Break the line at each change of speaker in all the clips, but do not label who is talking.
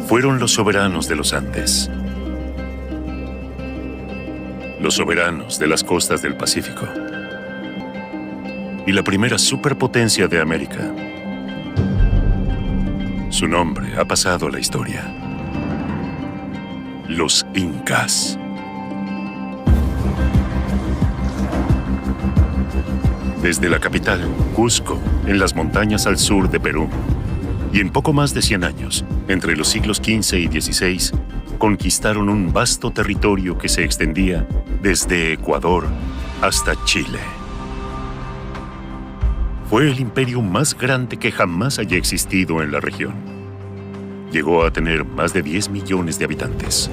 fueron los soberanos de los Andes. Los soberanos de las costas del Pacífico. Y la primera superpotencia de América. Su nombre ha pasado a la historia. Los Incas. Desde la capital, Cusco, en las montañas al sur de Perú, y en poco más de 100 años, entre los siglos XV y XVI, conquistaron un vasto territorio que se extendía desde Ecuador hasta Chile. Fue el imperio más grande que jamás haya existido en la región. Llegó a tener más de 10 millones de habitantes.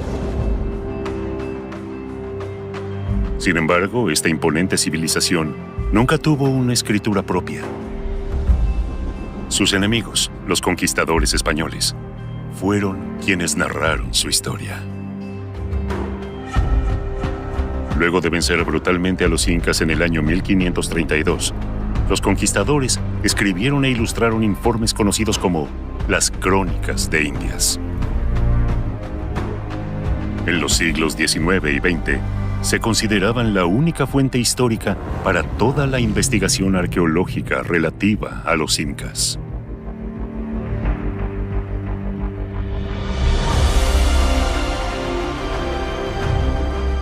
Sin embargo, esta imponente civilización nunca tuvo una escritura propia. Sus enemigos, los conquistadores españoles, fueron quienes narraron su historia. Luego de vencer brutalmente a los incas en el año 1532, los conquistadores escribieron e ilustraron informes conocidos como las Crónicas de Indias. En los siglos XIX y XX, se consideraban la única fuente histórica para toda la investigación arqueológica relativa a los incas.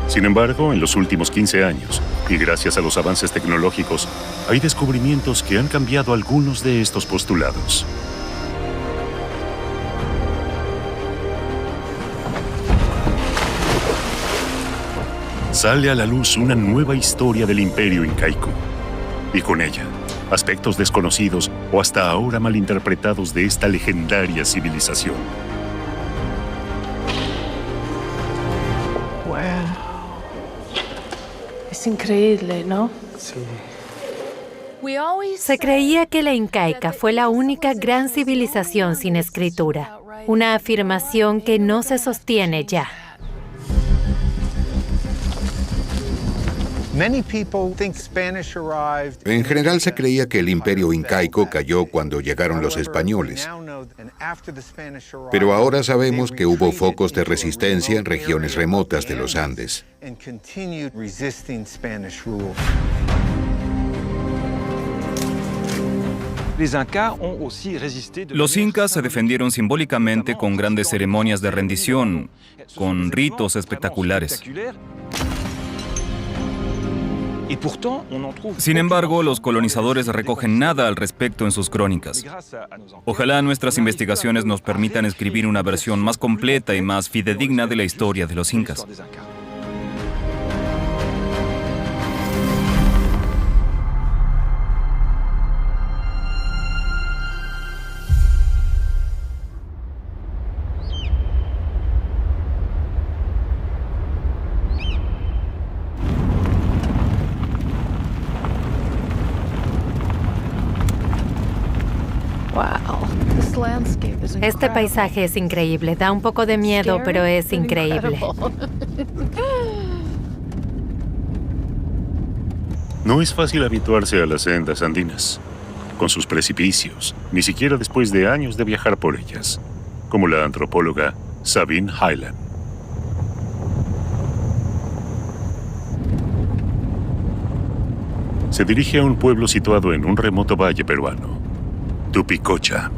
Sin embargo, en los últimos 15 años, y gracias a los avances tecnológicos, hay descubrimientos que han cambiado algunos de estos postulados. Sale a la luz una nueva historia del imperio incaico, y con ella, aspectos desconocidos o hasta ahora malinterpretados de esta legendaria civilización.
Es increíble, ¿no?
Sí.
Se creía que la incaica fue la única gran civilización sin escritura, una afirmación que no se sostiene ya.
En general se creía que el imperio incaico cayó cuando llegaron los españoles. Pero ahora sabemos que hubo focos de resistencia en regiones remotas de los Andes.
Los incas se defendieron simbólicamente con grandes ceremonias de rendición, con ritos espectaculares. Sin embargo, los colonizadores recogen nada al respecto en sus crónicas. Ojalá nuestras investigaciones nos permitan escribir una versión más completa y más fidedigna de la historia de los incas.
Este paisaje es increíble, da un poco de miedo, pero es increíble.
No es fácil habituarse a las sendas andinas, con sus precipicios, ni siquiera después de años de viajar por ellas, como la antropóloga Sabine Hyland. Se dirige a un pueblo situado en un remoto valle peruano, Tupicocha.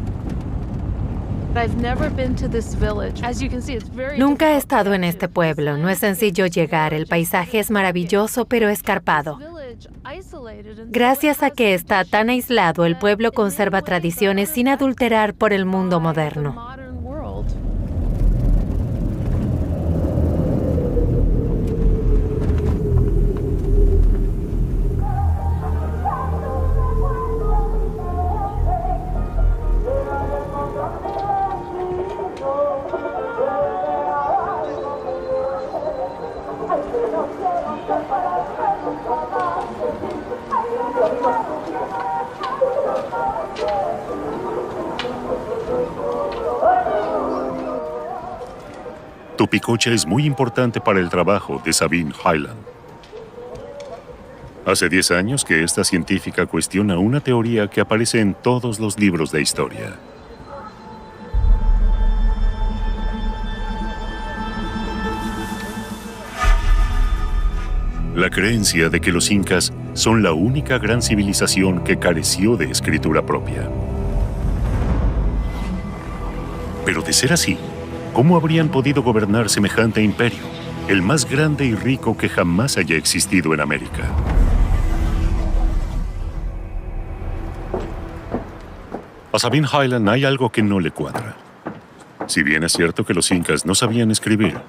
Nunca he estado en este pueblo. No es sencillo llegar. El paisaje es maravilloso, pero escarpado. Gracias a que está tan aislado, el pueblo conserva tradiciones sin adulterar por el mundo moderno.
Tupicocha es muy importante para el trabajo de Sabine Hyland. Hace 10 años que esta científica cuestiona una teoría que aparece en todos los libros de historia. La creencia de que los incas son la única gran civilización que careció de escritura propia. Pero de ser así, ¿cómo habrían podido gobernar semejante imperio, el más grande y rico que jamás haya existido en América? A Sabine Highland hay algo que no le cuadra. Si bien es cierto que los incas no sabían escribir,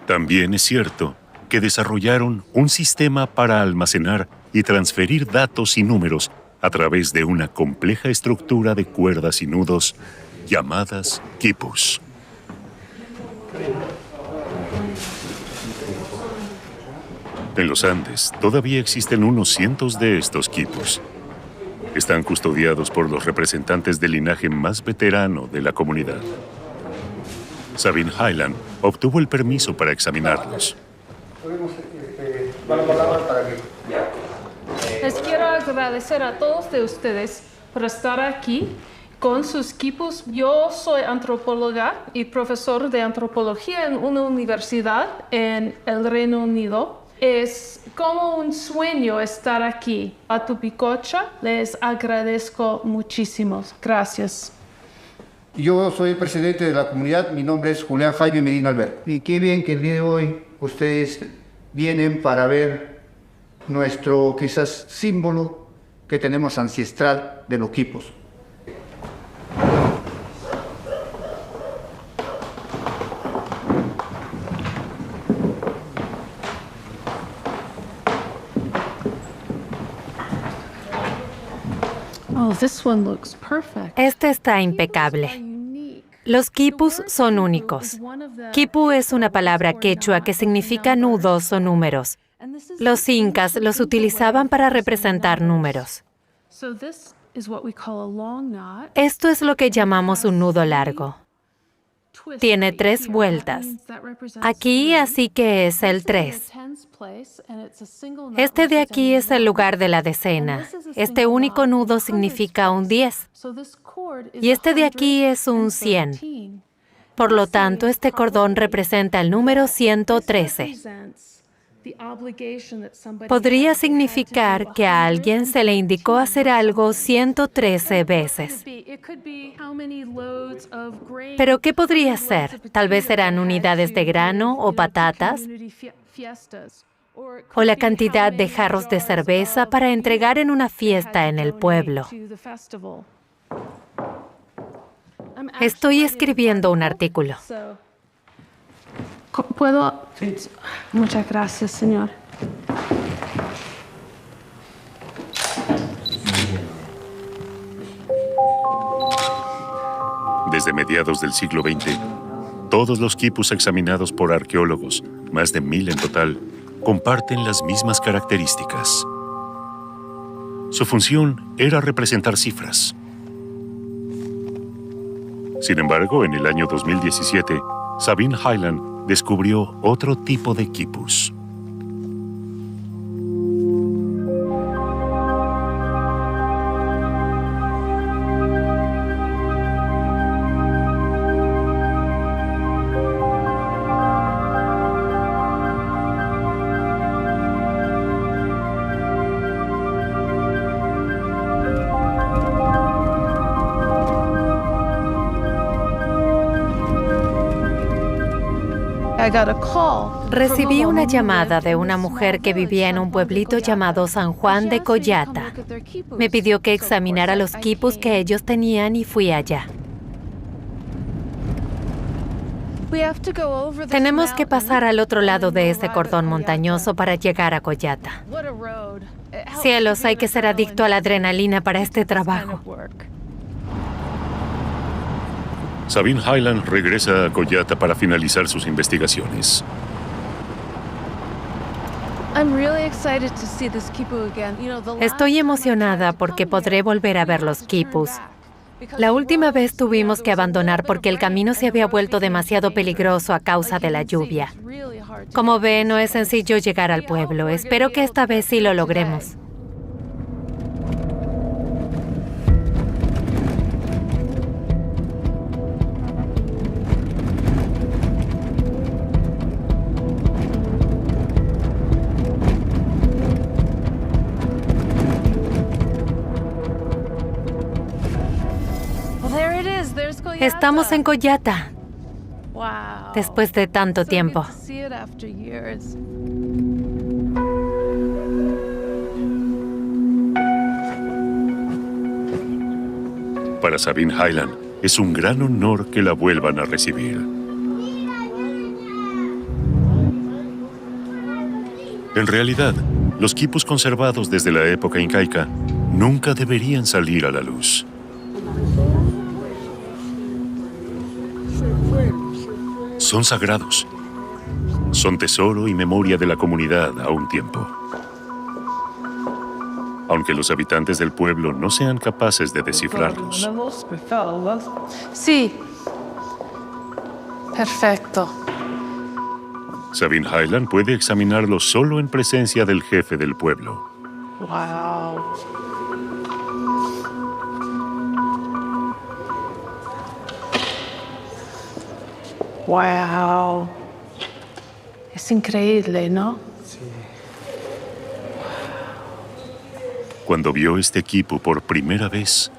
también es cierto que desarrollaron un sistema para almacenar y transferir datos y números a través de una compleja estructura de cuerdas y nudos llamadas quipus. En los Andes todavía existen unos cientos de estos quipus. Están custodiados por los representantes del linaje más veterano de la comunidad. Sabine Highland obtuvo el permiso para examinarlos.
Les quiero agradecer a todos de ustedes por estar aquí con sus equipos. Yo soy antropóloga y profesor de antropología en una universidad en el Reino Unido. Es como un sueño estar aquí. A Tupicocha les agradezco muchísimo. Gracias.
Yo soy el presidente de la comunidad, mi nombre es Julián Jaime Medina Albert. Y qué bien que el día de hoy ustedes vienen para ver nuestro quizás símbolo que tenemos ancestral de los quipus.
Oh, this one looks perfect.
Este está impecable. Los quipus son únicos. Quipu es una palabra quechua que significa nudos o números. Los incas los utilizaban para representar números. Esto es lo que llamamos un nudo largo. Tiene 3 vueltas. Aquí, así que es el 3. Este de aquí es el lugar de la decena. Este único nudo significa un 10. Y este de aquí es un 100. Por lo tanto, este cordón representa el número 113. Podría significar que a alguien se le indicó hacer algo 113 veces. ¿Pero qué podría ser? Tal vez eran unidades de grano o patatas, o la cantidad de jarros de cerveza para entregar en una fiesta en el pueblo. Estoy escribiendo un artículo.
¿Puedo? Muchas gracias, señor.
Desde mediados del siglo XX, todos los quipus examinados por arqueólogos, más de 1000 en total, comparten las mismas características. Su función era representar cifras. Sin embargo, en el año 2017, Sabine Highland descubrió otro tipo de quipus.
Recibí una llamada de una mujer que vivía en un pueblito llamado San Juan de Collata. Me pidió que examinara los quipus que ellos tenían y fui allá. Tenemos que pasar al otro lado de ese cordón montañoso para llegar a Collata. Cielos, hay que ser adicto a la adrenalina para este trabajo.
Sabine Highland regresa a Collata para finalizar sus investigaciones.
Estoy emocionada porque podré volver a ver los quipus. La última vez tuvimos que abandonar porque el camino se había vuelto demasiado peligroso a causa de la lluvia. Como ve, no es sencillo llegar al pueblo. Espero que esta vez sí lo logremos. Estamos en Coyata,
Wow.
después de tanto tiempo.
Para Sabine Hyland, es un gran honor que la vuelvan a recibir. En realidad, los quipus conservados desde la época incaica nunca deberían salir a la luz. Son sagrados. Son tesoro y memoria de la comunidad a un tiempo. Aunque los habitantes del pueblo no sean capaces de descifrarlos.
Sí. Perfecto.
Sabine Hyland puede examinarlos solo en presencia del jefe del pueblo.
Wow. Wow. Es increíble, ¿no?
Cuando vio este equipo por primera vez,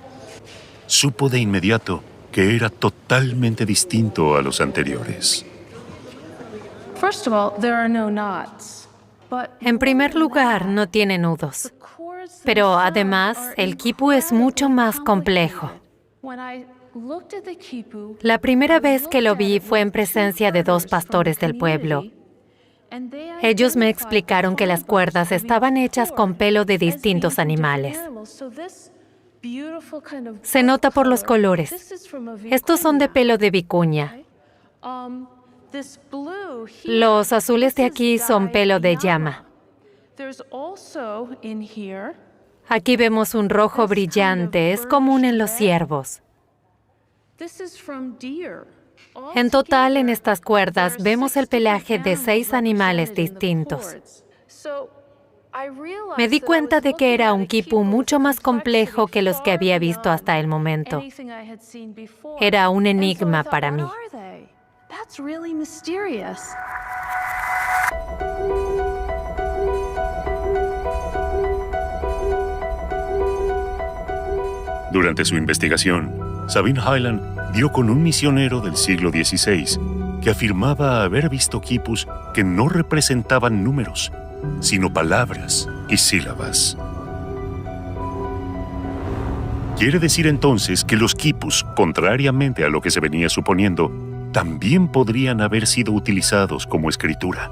supo de inmediato que era totalmente distinto a los anteriores.
First of all, there are no knots. But
En primer lugar, no tiene nudos. Pero además, el quipu es mucho más complejo. La primera vez que lo vi fue en presencia de dos pastores del pueblo. Ellos me explicaron que las cuerdas estaban hechas con pelo de distintos animales. Se nota por los colores. Estos son de pelo de vicuña. Los azules de aquí son pelo de llama. Aquí vemos un rojo brillante, es común en los ciervos. En total, en estas cuerdas vemos el pelaje de 6 animales distintos. Me di cuenta de que era un quipu mucho más complejo que los que había visto hasta el momento. Era un enigma para mí.
Durante su investigación, Sabine Hyland dio con un misionero del siglo XVI que afirmaba haber visto quipus que no representaban números, sino palabras y sílabas. Quiere decir entonces que los quipus, contrariamente a lo que se venía suponiendo, también podrían haber sido utilizados como escritura.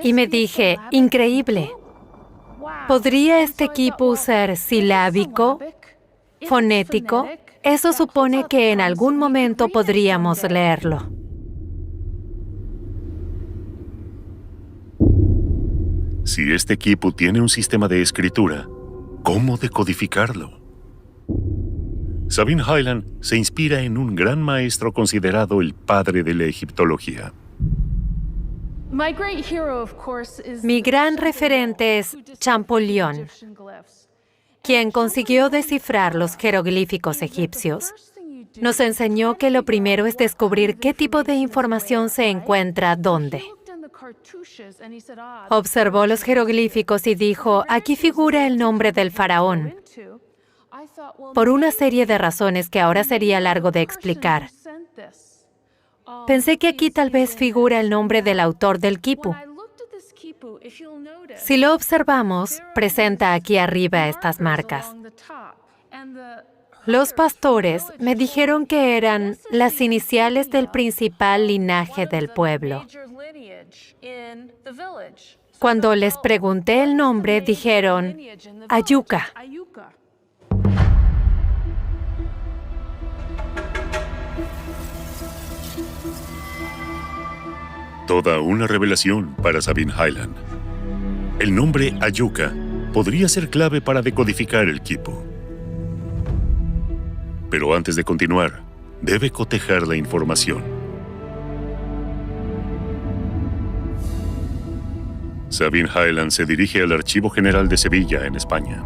Y me dije, increíble. ¿Podría este quipu ser silábico, fonético? Eso supone que en algún momento podríamos leerlo.
Si este quipu tiene un sistema de escritura, ¿cómo decodificarlo? Sabine Hyland se inspira en un gran maestro considerado el padre de la egiptología.
Mi gran referente es Champollion, quien consiguió descifrar los jeroglíficos egipcios. Nos enseñó que lo primero es descubrir qué tipo de información se encuentra dónde. Observó los jeroglíficos y dijo, aquí figura el nombre del faraón, por una serie de razones que ahora sería largo de explicar. Pensé que aquí tal vez figura el nombre del autor del quipu. Si lo observamos, presenta aquí arriba estas marcas. Los pastores me dijeron que eran las iniciales del principal linaje del pueblo. Cuando les pregunté el nombre, dijeron, Ayuca.
Toda una revelación para Sabine Hyland. El nombre Ayuca podría ser clave para decodificar el quipu. Pero antes de continuar, debe cotejar la información. Sabine Hyland se dirige al Archivo General de Sevilla, en España.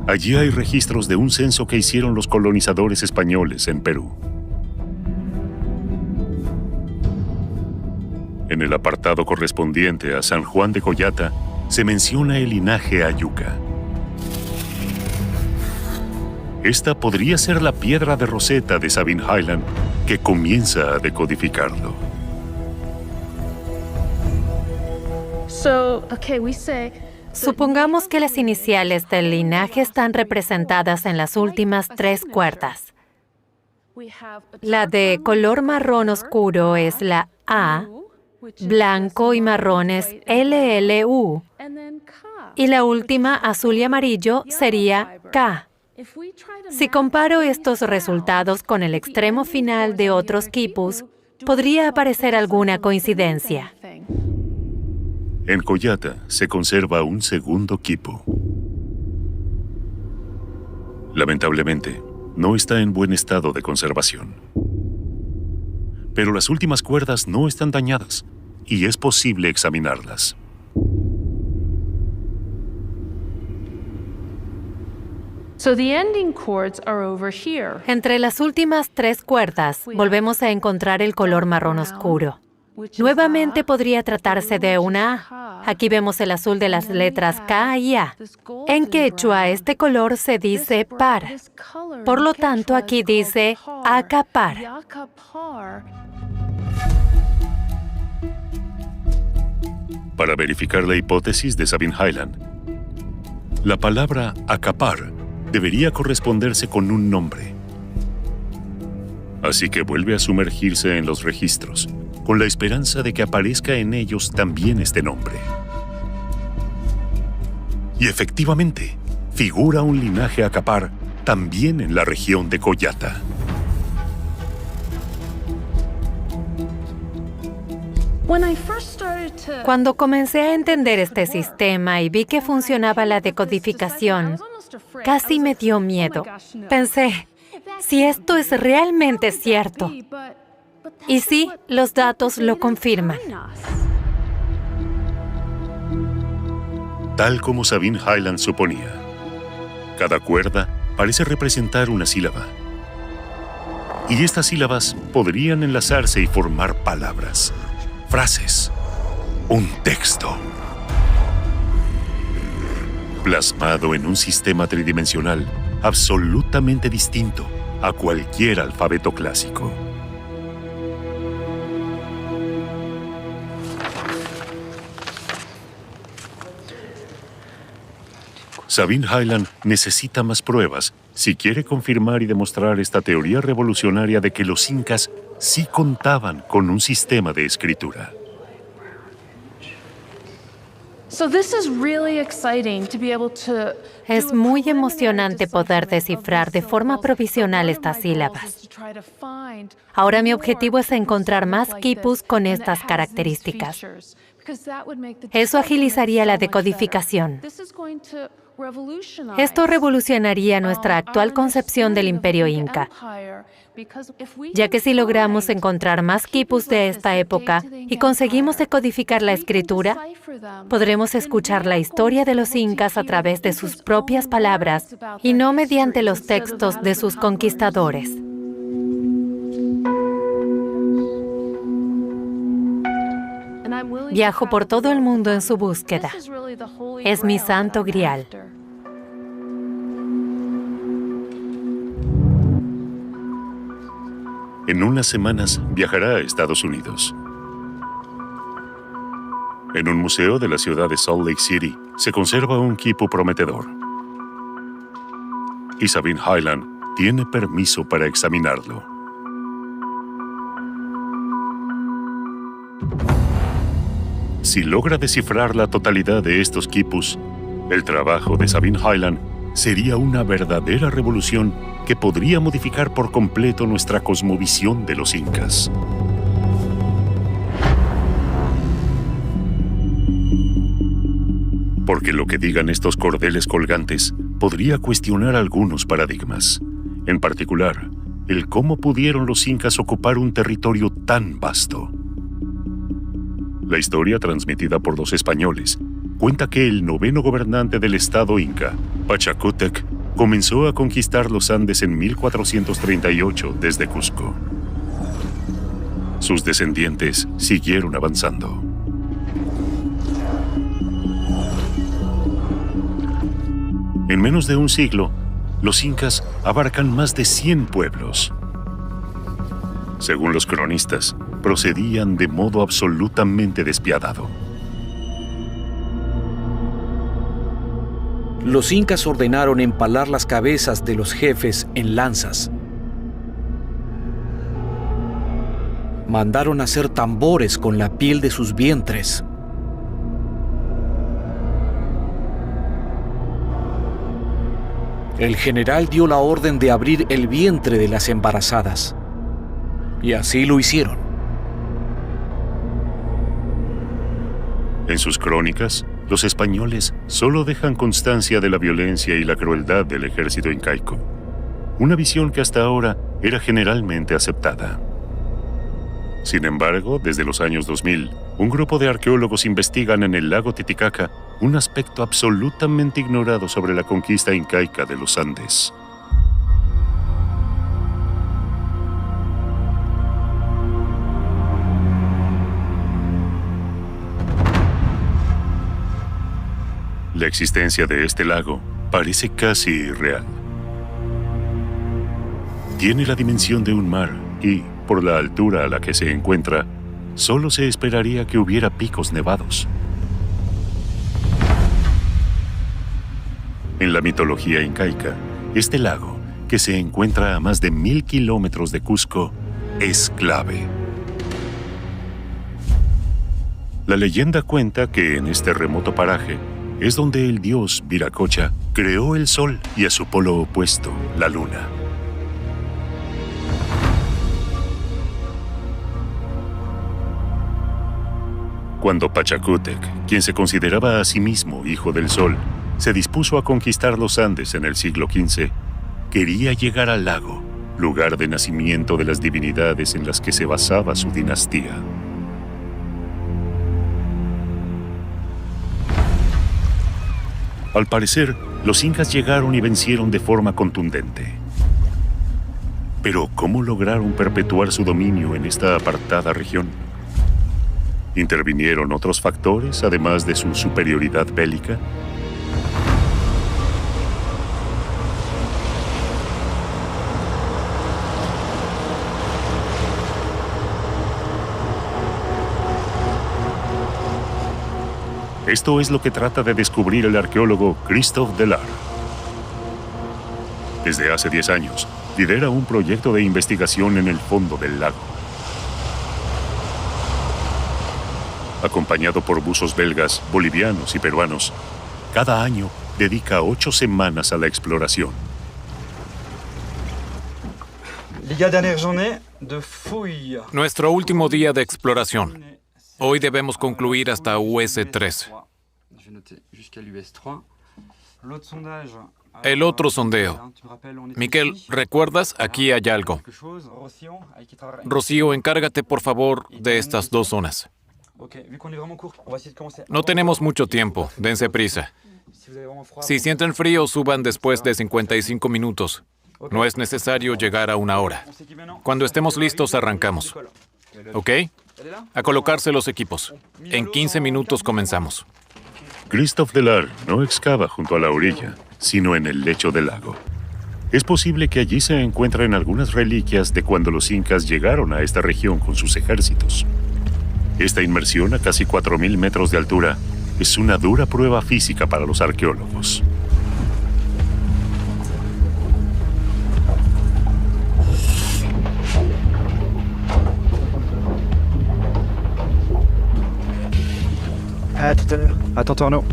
Allí hay registros de un censo que hicieron los colonizadores españoles en Perú. En el apartado correspondiente a San Juan de Coyata, se menciona el linaje Ayuca. Esta podría ser la piedra de Rosetta de Sabine Hyland que comienza a decodificarlo.
Supongamos que las iniciales del linaje están representadas en las últimas 3 cuerdas. La de color marrón oscuro es la A, blanco y marrón es LLU, y la última, azul y amarillo, sería K. Si comparo estos resultados con el extremo final de otros quipus, podría aparecer alguna coincidencia.
En Koyata se conserva un segundo quipu. Lamentablemente, no está en buen estado de conservación. Pero las últimas cuerdas no están dañadas y es posible examinarlas.
Entre las últimas 3 cuerdas, volvemos a encontrar el color marrón oscuro. Nuevamente podría tratarse de una A. Aquí vemos el azul de las letras K y A. En quechua, este color se dice par. Por lo tanto, aquí dice acapar.
Para verificar la hipótesis de Sabine Hyland, la palabra acapar debería corresponderse con un nombre. Así que vuelve a sumergirse en los registros, con la esperanza de que aparezca en ellos también este nombre. Y efectivamente, figura un linaje acapar también en la región de Koyata.
Cuando comencé a entender este sistema y vi que funcionaba la decodificación, casi me dio miedo. Pensé, si esto es realmente cierto. Y sí, los datos lo confirman.
Tal como Sabine Hyland suponía, cada cuerda parece representar una sílaba. Y estas sílabas podrían enlazarse y formar palabras, frases, un texto. Plasmado en un sistema tridimensional absolutamente distinto a cualquier alfabeto clásico. Sabine Hyland necesita más pruebas si quiere confirmar y demostrar esta teoría revolucionaria de que los incas sí contaban con un sistema de escritura.
Es muy emocionante poder descifrar de forma provisional estas sílabas. Ahora mi objetivo es encontrar más quipus con estas características. Eso agilizaría la decodificación. Esto revolucionaría nuestra actual concepción del Imperio Inca, ya que si logramos encontrar más quipus de esta época y conseguimos decodificar la escritura, podremos escuchar la historia de los incas a través de sus propias palabras y no mediante los textos de sus conquistadores. Viajo por todo el mundo en su búsqueda. Es mi santo grial.
En unas semanas viajará a Estados Unidos. En un museo de la ciudad de Salt Lake City se conserva un quipu prometedor. Y Sabine Hyland tiene permiso para examinarlo. Si logra descifrar la totalidad de estos quipus, el trabajo de Sabine Hyland sería una verdadera revolución que podría modificar por completo nuestra cosmovisión de los incas. Porque lo que digan estos cordeles colgantes podría cuestionar algunos paradigmas, en particular, el cómo pudieron los incas ocupar un territorio tan vasto. La historia transmitida por los españoles cuenta que el 9º gobernante del estado inca, Pachacútec, comenzó a conquistar los Andes en 1438 desde Cusco. Sus descendientes siguieron avanzando. En menos de un siglo, los incas abarcan más de 100 pueblos. Según los cronistas, procedían de modo absolutamente despiadado.
Los incas ordenaron empalar las cabezas de los jefes en lanzas. Mandaron hacer tambores con la piel de sus vientres. El general dio la orden de abrir el vientre de las embarazadas. Y así lo hicieron.
En sus crónicas, los españoles solo dejan constancia de la violencia y la crueldad del ejército incaico, una visión que hasta ahora era generalmente aceptada. Sin embargo, desde los años 2000, un grupo de arqueólogos investigan en el lago Titicaca un aspecto absolutamente ignorado sobre la conquista incaica de los Andes. La existencia de este lago parece casi irreal. Tiene la dimensión de un mar y, por la altura a la que se encuentra, solo se esperaría que hubiera picos nevados. En la mitología incaica, este lago, que se encuentra a más de 1000 kilómetros de Cusco, es clave. La leyenda cuenta que en este remoto paraje es donde el dios Viracocha creó el sol y a su polo opuesto, la luna. Cuando Pachacútec, quien se consideraba a sí mismo hijo del sol, se dispuso a conquistar los Andes en el siglo XV, quería llegar al lago, lugar de nacimiento de las divinidades en las que se basaba su dinastía. Al parecer, los incas llegaron y vencieron de forma contundente. Pero, ¿cómo lograron perpetuar su dominio en esta apartada región? ¿Intervinieron otros factores, además de su superioridad bélica? Esto es lo que trata de descubrir el arqueólogo Christophe Delard. Desde hace 10 años, lidera un proyecto de investigación en el fondo del lago. Acompañado por buzos belgas, bolivianos y peruanos, cada año dedica 8 semanas a la exploración.
Nuestro último día de exploración. Hoy debemos concluir hasta US3. El otro sondeo. Miquel, ¿recuerdas? Aquí hay algo. Rocío, encárgate por favor de estas 2 zonas. No tenemos mucho tiempo, dense prisa. Si sienten frío, suban después de 55 minutos. No es necesario llegar a 1 hora. Cuando estemos listos, arrancamos. ¿Ok? A colocarse los equipos. En 15 minutos comenzamos.
Christophe Delard no excava junto a la orilla, sino en el lecho del lago. Es posible que allí se encuentren algunas reliquias de cuando los incas llegaron a esta región con sus ejércitos. Esta inmersión a casi 4000 metros de altura es una dura prueba física para los arqueólogos.
À tout à l'heure. Attends, Arnaud.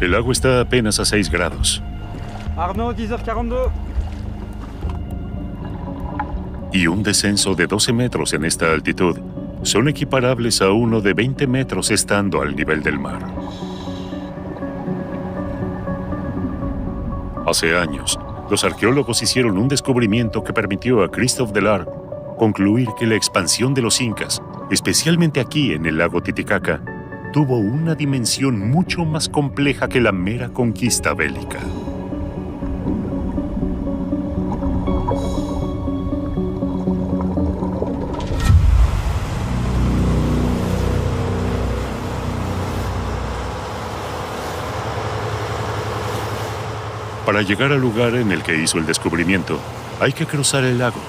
El agua está apenas a 6 grados.
Arnaud, 10h42.
Y un descenso de 12 metros en esta altitud son equiparables a uno de 20 metros estando al nivel del mar. Hace años, los arqueólogos hicieron un descubrimiento que permitió a Christophe Delard concluir que la expansión de los incas, especialmente aquí en el lago Titicaca, tuvo una dimensión mucho más compleja que la mera conquista bélica. Para llegar al lugar en el que hizo el descubrimiento, hay que cruzar el lago.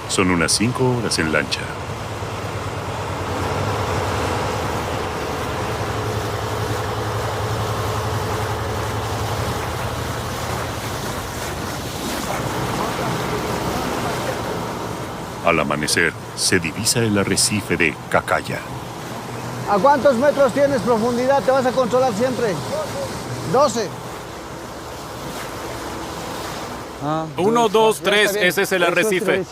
Son unas 5 horas en lancha. Al amanecer, se divisa el arrecife de Cacaya.
¿A cuántos metros tienes profundidad? ¿Te vas a controlar siempre? 12.
1, 2, 3, ese es el arrecife.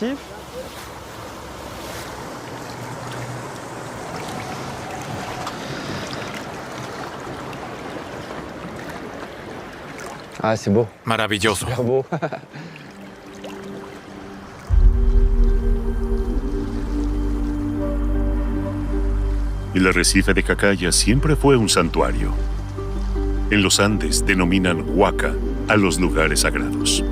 Ah, c'est beau.
Maravilloso.
Super beau.
El arrecife de Cacaya siempre fue un santuario. En los Andes denominan huaca a los lugares sagrados.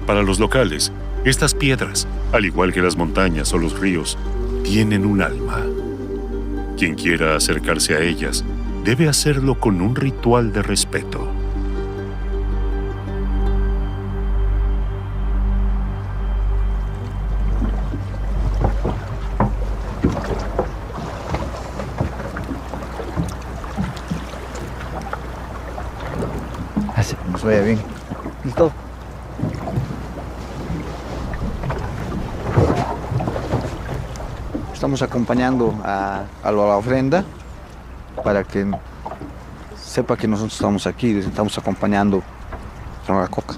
Para los locales, estas piedras, al igual que las montañas o los ríos, tienen un alma. Quien quiera acercarse a ellas debe hacerlo con un ritual de respeto.
Así nos vaya bien. ¿Listo? Estamos acompañando a la ofrenda para que sepa que nosotros estamos aquí, les estamos acompañando con la coca.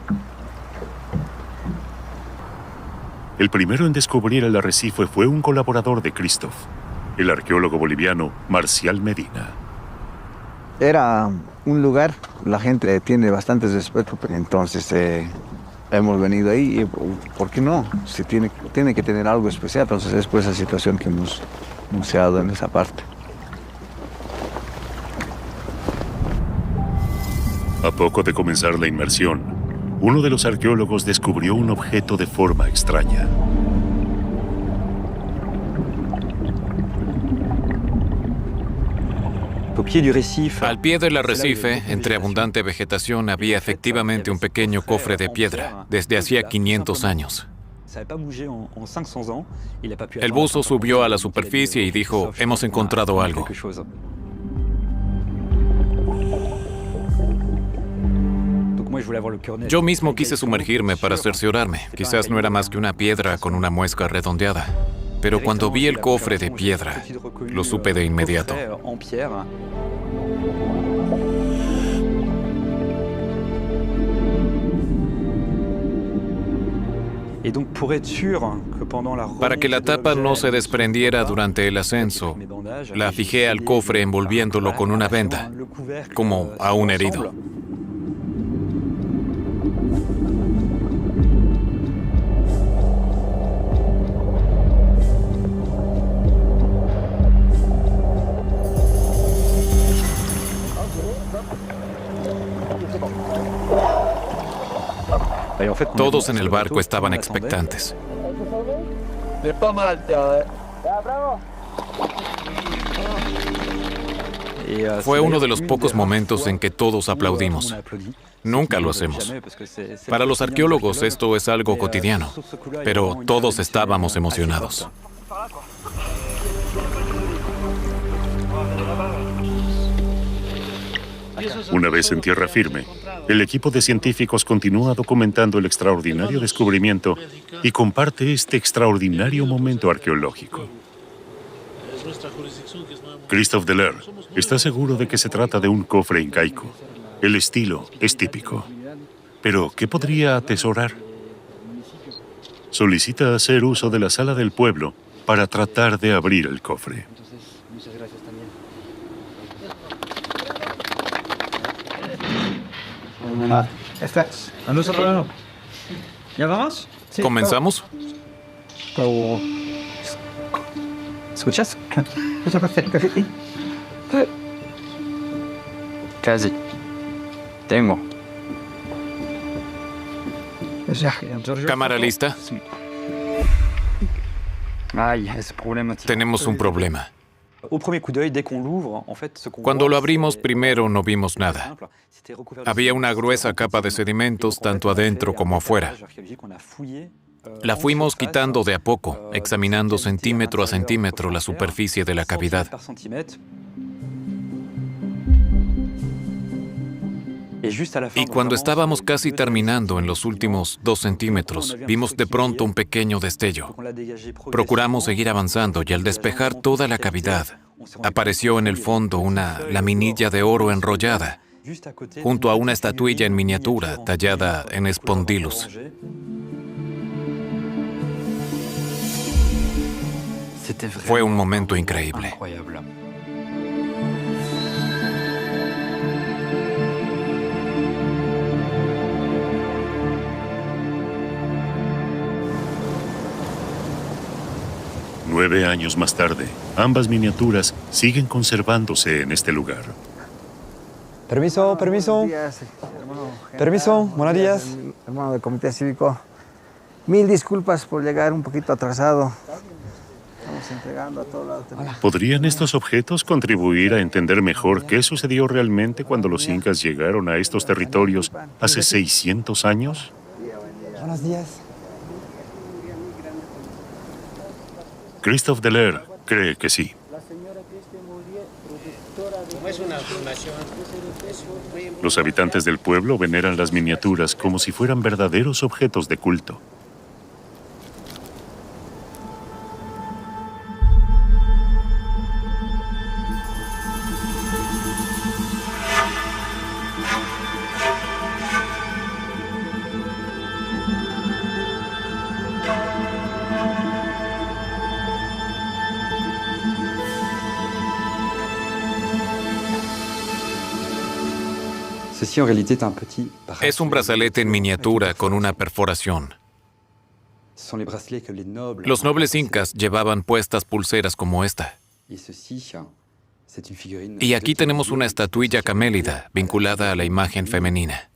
El primero en descubrir el arrecife fue un colaborador de Christoph, el arqueólogo boliviano Marcial Medina.
Era un lugar, la gente tiene bastante respeto, entonces hemos venido ahí y ¿por qué no? Tiene que tener algo especial, entonces es por esa situación que hemos dado en esa parte.
A poco de comenzar la inmersión, uno de los arqueólogos descubrió un objeto de forma extraña.
Al pie del arrecife, entre abundante vegetación, había efectivamente un pequeño cofre de piedra, desde hacía 500 años. El buzo subió a la superficie y dijo, hemos encontrado algo. Yo mismo quise sumergirme para cerciorarme. Quizás no era más que una piedra con una muesca redondeada. Pero cuando vi el cofre de piedra, lo supe de inmediato. Para que la tapa no se desprendiera durante el ascenso, la fijé al cofre envolviéndolo con una venda, como a un herido. Todos en el barco estaban expectantes. Fue uno de los pocos momentos en que todos aplaudimos. Nunca lo hacemos. Para los arqueólogos esto es algo cotidiano, pero todos estábamos emocionados.
Una vez en tierra firme, el equipo de científicos continúa documentando el extraordinario descubrimiento y comparte este extraordinario momento arqueológico. Christoph Deller está seguro de que se trata de un cofre incaico. El estilo es típico. Pero, ¿qué podría atesorar? Solicita hacer uso de la sala del pueblo para tratar de abrir el cofre.
¿Comenzamos?
¿Escuchas? Casi. Tengo.
¿Cámara lista? Tenemos un problema. Cuando lo abrimos primero no vimos nada. Había una gruesa capa de sedimentos tanto adentro como afuera. La fuimos quitando de a poco, examinando centímetro a centímetro la superficie de la cavidad. Y cuando estábamos casi terminando en los últimos 2 centímetros, vimos de pronto un pequeño destello. Procuramos seguir avanzando y al despejar toda la cavidad, apareció en el fondo una laminilla de oro enrollada, junto a una estatuilla en miniatura tallada en Spondylus. Fue un momento increíble.
Nueve años más tarde, ambas miniaturas siguen conservándose en este lugar.
Permiso. Permiso, buenos días.
Hermano del Comité Cívico, 1000 disculpas por llegar un poquito atrasado. Estamos entregando a todos lados.
¿Podrían estos objetos contribuir a entender mejor qué sucedió realmente cuando los incas llegaron a estos territorios hace 600 años?
Buenos días.
Christophe Deler cree que sí. Los habitantes del pueblo veneran las miniaturas como si fueran verdaderos objetos de culto.
Es un brazalete en miniatura con una perforación. Los nobles incas llevaban puestas pulseras como esta. Y aquí tenemos una estatuilla camélida vinculada a la imagen femenina.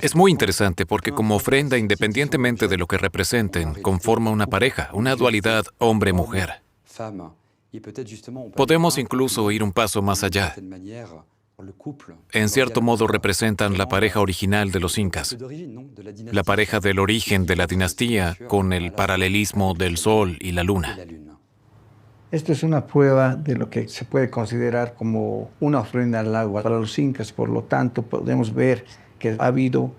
Es muy interesante porque como ofrenda, independientemente de lo que representen, conforma una pareja, una dualidad hombre-mujer. Podemos incluso ir un paso más allá. En cierto modo representan la pareja original de los incas, la pareja del origen de la dinastía con el paralelismo del sol y la luna.
Esto es una prueba de lo que se puede considerar como una ofrenda al agua para los incas. Por lo tanto, podemos ver que ha habido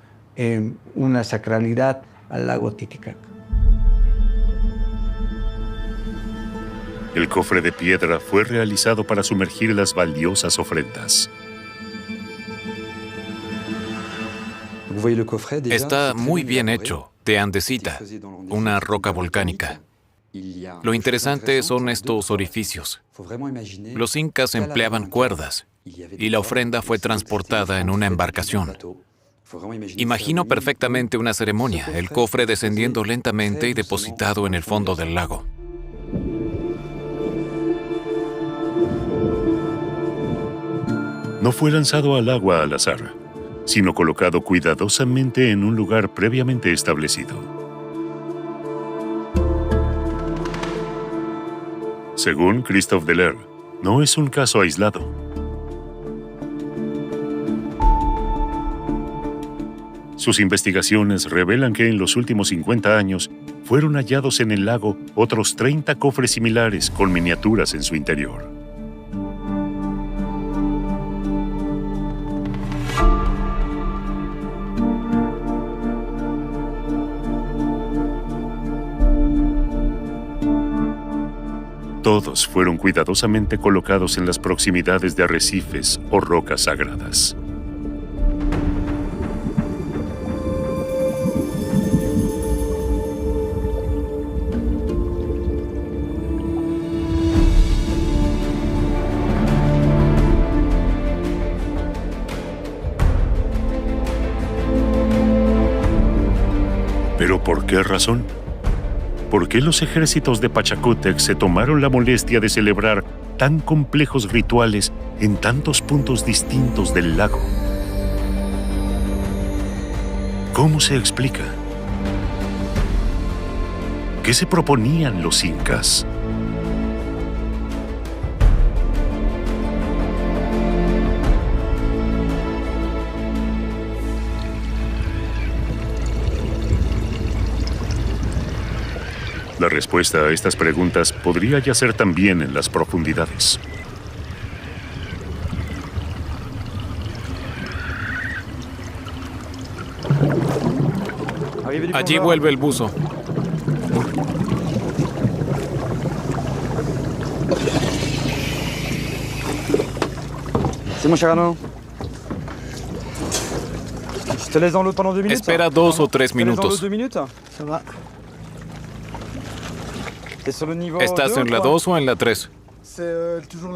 una sacralidad al lago Titicaca.
El cofre de piedra fue realizado para sumergir las valiosas ofrendas.
Está muy bien hecho, de andesita, una roca volcánica. Lo interesante son estos orificios. Los incas empleaban cuerdas y la ofrenda fue transportada en una embarcación. Imagino perfectamente una ceremonia, el cofre descendiendo lentamente y depositado en el fondo del lago.
No fue lanzado al agua al azar, sino colocado cuidadosamente en un lugar previamente establecido. Según Christophe Deler, no es un caso aislado. Sus investigaciones revelan que en los últimos 50 años fueron hallados en el lago otros 30 cofres similares con miniaturas en su interior. Todos fueron cuidadosamente colocados en las proximidades de arrecifes o rocas sagradas. ¿Pero por qué razón? ¿Por qué los ejércitos de Pachacútec se tomaron la molestia de celebrar tan complejos rituales en tantos puntos distintos del lago? ¿Cómo se explica? ¿Qué se proponían los incas? La respuesta a estas preguntas podría yacer también en las profundidades.
Allí vuelve el buzo.
C'est mon cher Arnaud. Je te laisse dans l'eau pendant 2 minutes.
Espera 2 o 3 minutos.
2 minutes. Ça va. ¿Estás
¿Estás en la 2 o en la 3?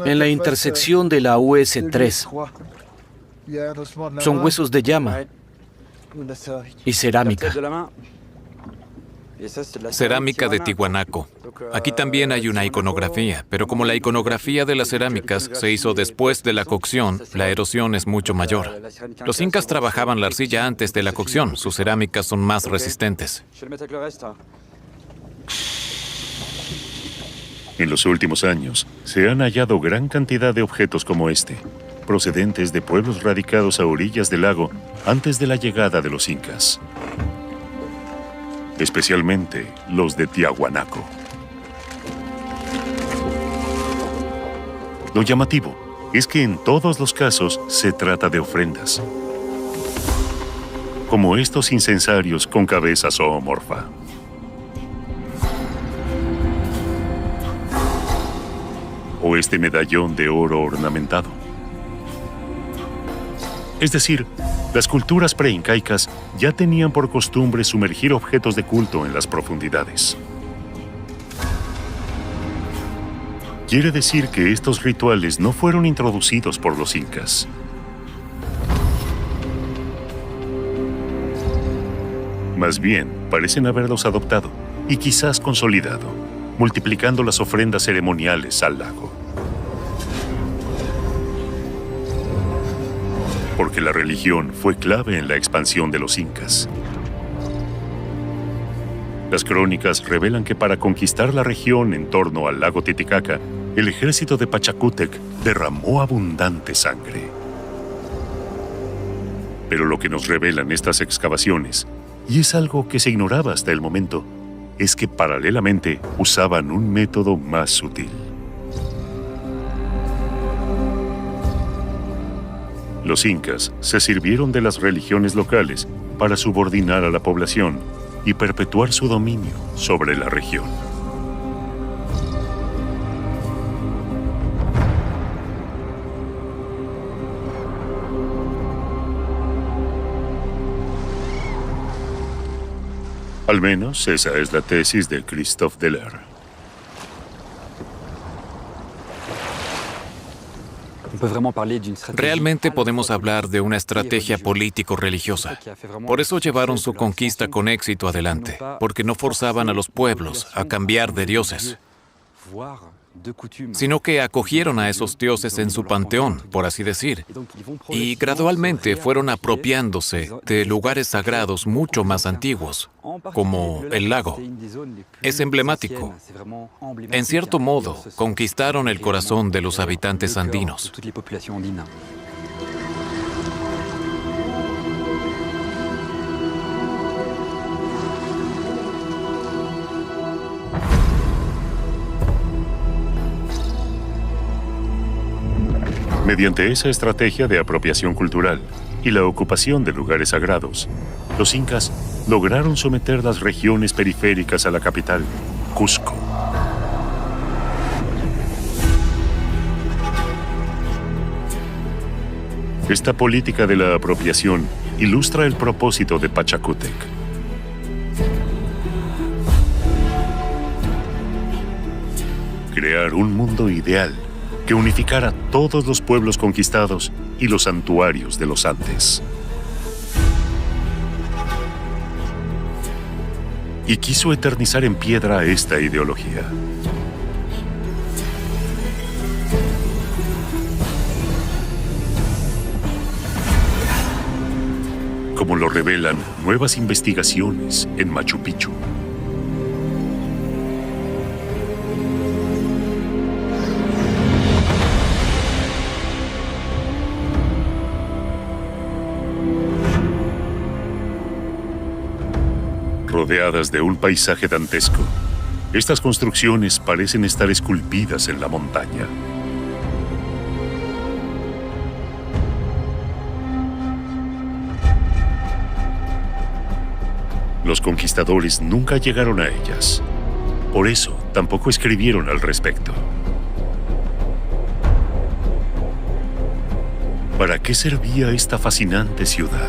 En la intersección de la US3 son huesos de llama y cerámica.
Cerámica de Tiwanaku. Aquí también hay una iconografía, pero como la iconografía de las cerámicas se hizo después de la cocción, la erosión es mucho mayor. Los incas trabajaban la arcilla antes de la cocción, sus cerámicas son más resistentes.
En los últimos años, se han hallado gran cantidad de objetos como este, procedentes de pueblos radicados a orillas del lago antes de la llegada de los incas. Especialmente los de Tiahuanaco. Lo llamativo es que en todos los casos se trata de ofrendas, como estos incensarios con cabeza zoomorfa. O este medallón de oro ornamentado. Es decir, las culturas preincaicas ya tenían por costumbre sumergir objetos de culto en las profundidades. Quiere decir que estos rituales no fueron introducidos por los incas. Más bien, parecen haberlos adoptado y quizás consolidado, multiplicando las ofrendas ceremoniales al lago. Porque la religión fue clave en la expansión de los incas. Las crónicas revelan que para conquistar la región en torno al lago Titicaca, el ejército de Pachacútec derramó abundante sangre. Pero lo que nos revelan estas excavaciones, y es algo que se ignoraba hasta el momento, es que paralelamente usaban un método más sutil. Los incas se sirvieron de las religiones locales para subordinar a la población y perpetuar su dominio sobre la región. Al menos esa es la tesis de Christophe Deller.
Realmente podemos hablar de una estrategia político-religiosa. Por eso llevaron su conquista con éxito adelante, porque no forzaban a los pueblos a cambiar de dioses, sino que acogieron a esos dioses en su panteón, por así decir, y gradualmente fueron apropiándose de lugares sagrados mucho más antiguos, como el lago. Es emblemático. En cierto modo, conquistaron el corazón de los habitantes andinos.
Mediante esa estrategia de apropiación cultural y la ocupación de lugares sagrados, los incas lograron someter las regiones periféricas a la capital, Cusco. Esta política de la apropiación ilustra el propósito de Pachacútec. Crear un mundo ideal que unificara todos los pueblos conquistados y los santuarios de los Andes. Y quiso eternizar en piedra esta ideología. Como lo revelan nuevas investigaciones en Machu Picchu. Rodeadas de un paisaje dantesco, Estas construcciones parecen estar esculpidas en la montaña. Los conquistadores nunca llegaron a ellas. Por eso, tampoco escribieron al respecto. ¿Para qué servía esta fascinante ciudad?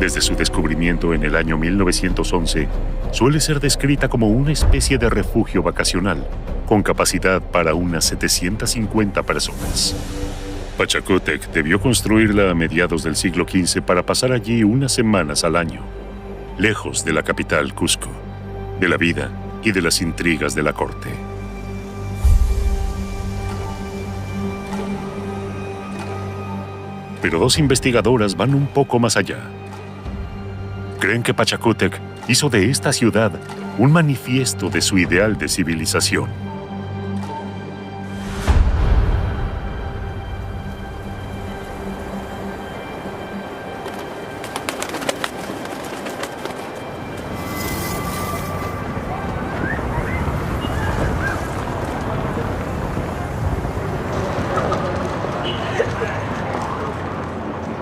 Desde su descubrimiento en el año 1911, suele ser descrita como una especie de refugio vacacional, con capacidad para unas 750 personas. Pachacútec debió construirla a mediados del siglo XV para pasar allí unas semanas al año, lejos de la capital Cusco, de la vida y de las intrigas de la corte. Pero dos investigadoras van un poco más allá. Creen que Pachacútec hizo de esta ciudad un manifiesto de su ideal de civilización.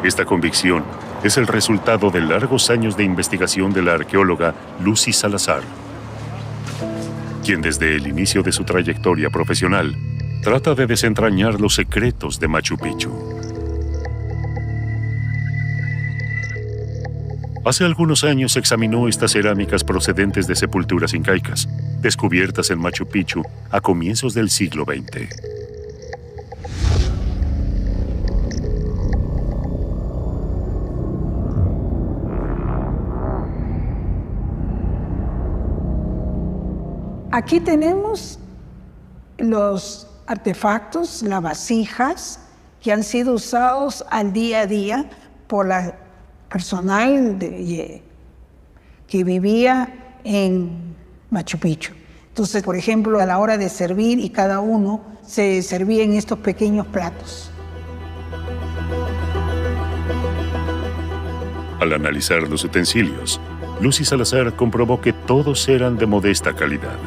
Esta convicción es el resultado de largos años de investigación de la arqueóloga Lucy Salazar, quien desde el inicio de su trayectoria profesional trata de desentrañar los secretos de Machu Picchu. Hace algunos años examinó estas cerámicas procedentes de sepulturas incaicas, descubiertas en Machu Picchu a comienzos del siglo XX.
Aquí tenemos los artefactos, las vasijas que han sido usados al día a día por la personal que vivía en Machu Picchu. Entonces, por ejemplo, a la hora de servir, y cada uno se servía en estos pequeños platos.
Al analizar los utensilios, Lucy Salazar comprobó que todos eran de modesta calidad.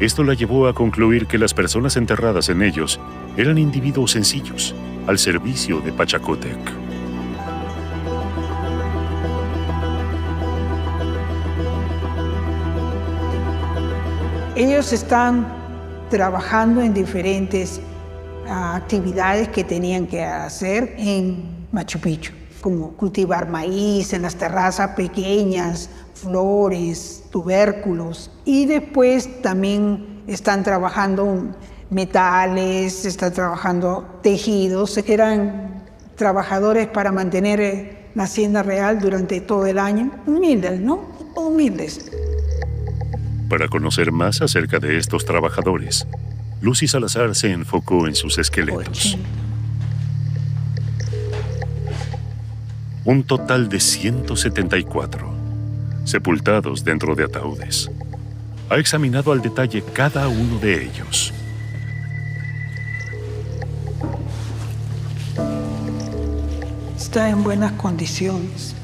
Esto la llevó a concluir que las personas enterradas en ellos eran individuos sencillos, al servicio de Pachacútec.
Ellos están trabajando en diferentes actividades que tenían que hacer en Machu Picchu, como cultivar maíz en las terrazas pequeñas, flores, tubérculos, y después también están trabajando metales, están trabajando tejidos. Eran trabajadores para mantener la hacienda real durante todo el año. Humildes, ¿no? Humildes.
Para conocer más acerca de estos trabajadores, Lucy Salazar se enfocó en sus esqueletos. Un total de 174, sepultados dentro de ataúdes. Ha examinado al detalle cada uno de ellos.
Está en buenas condiciones.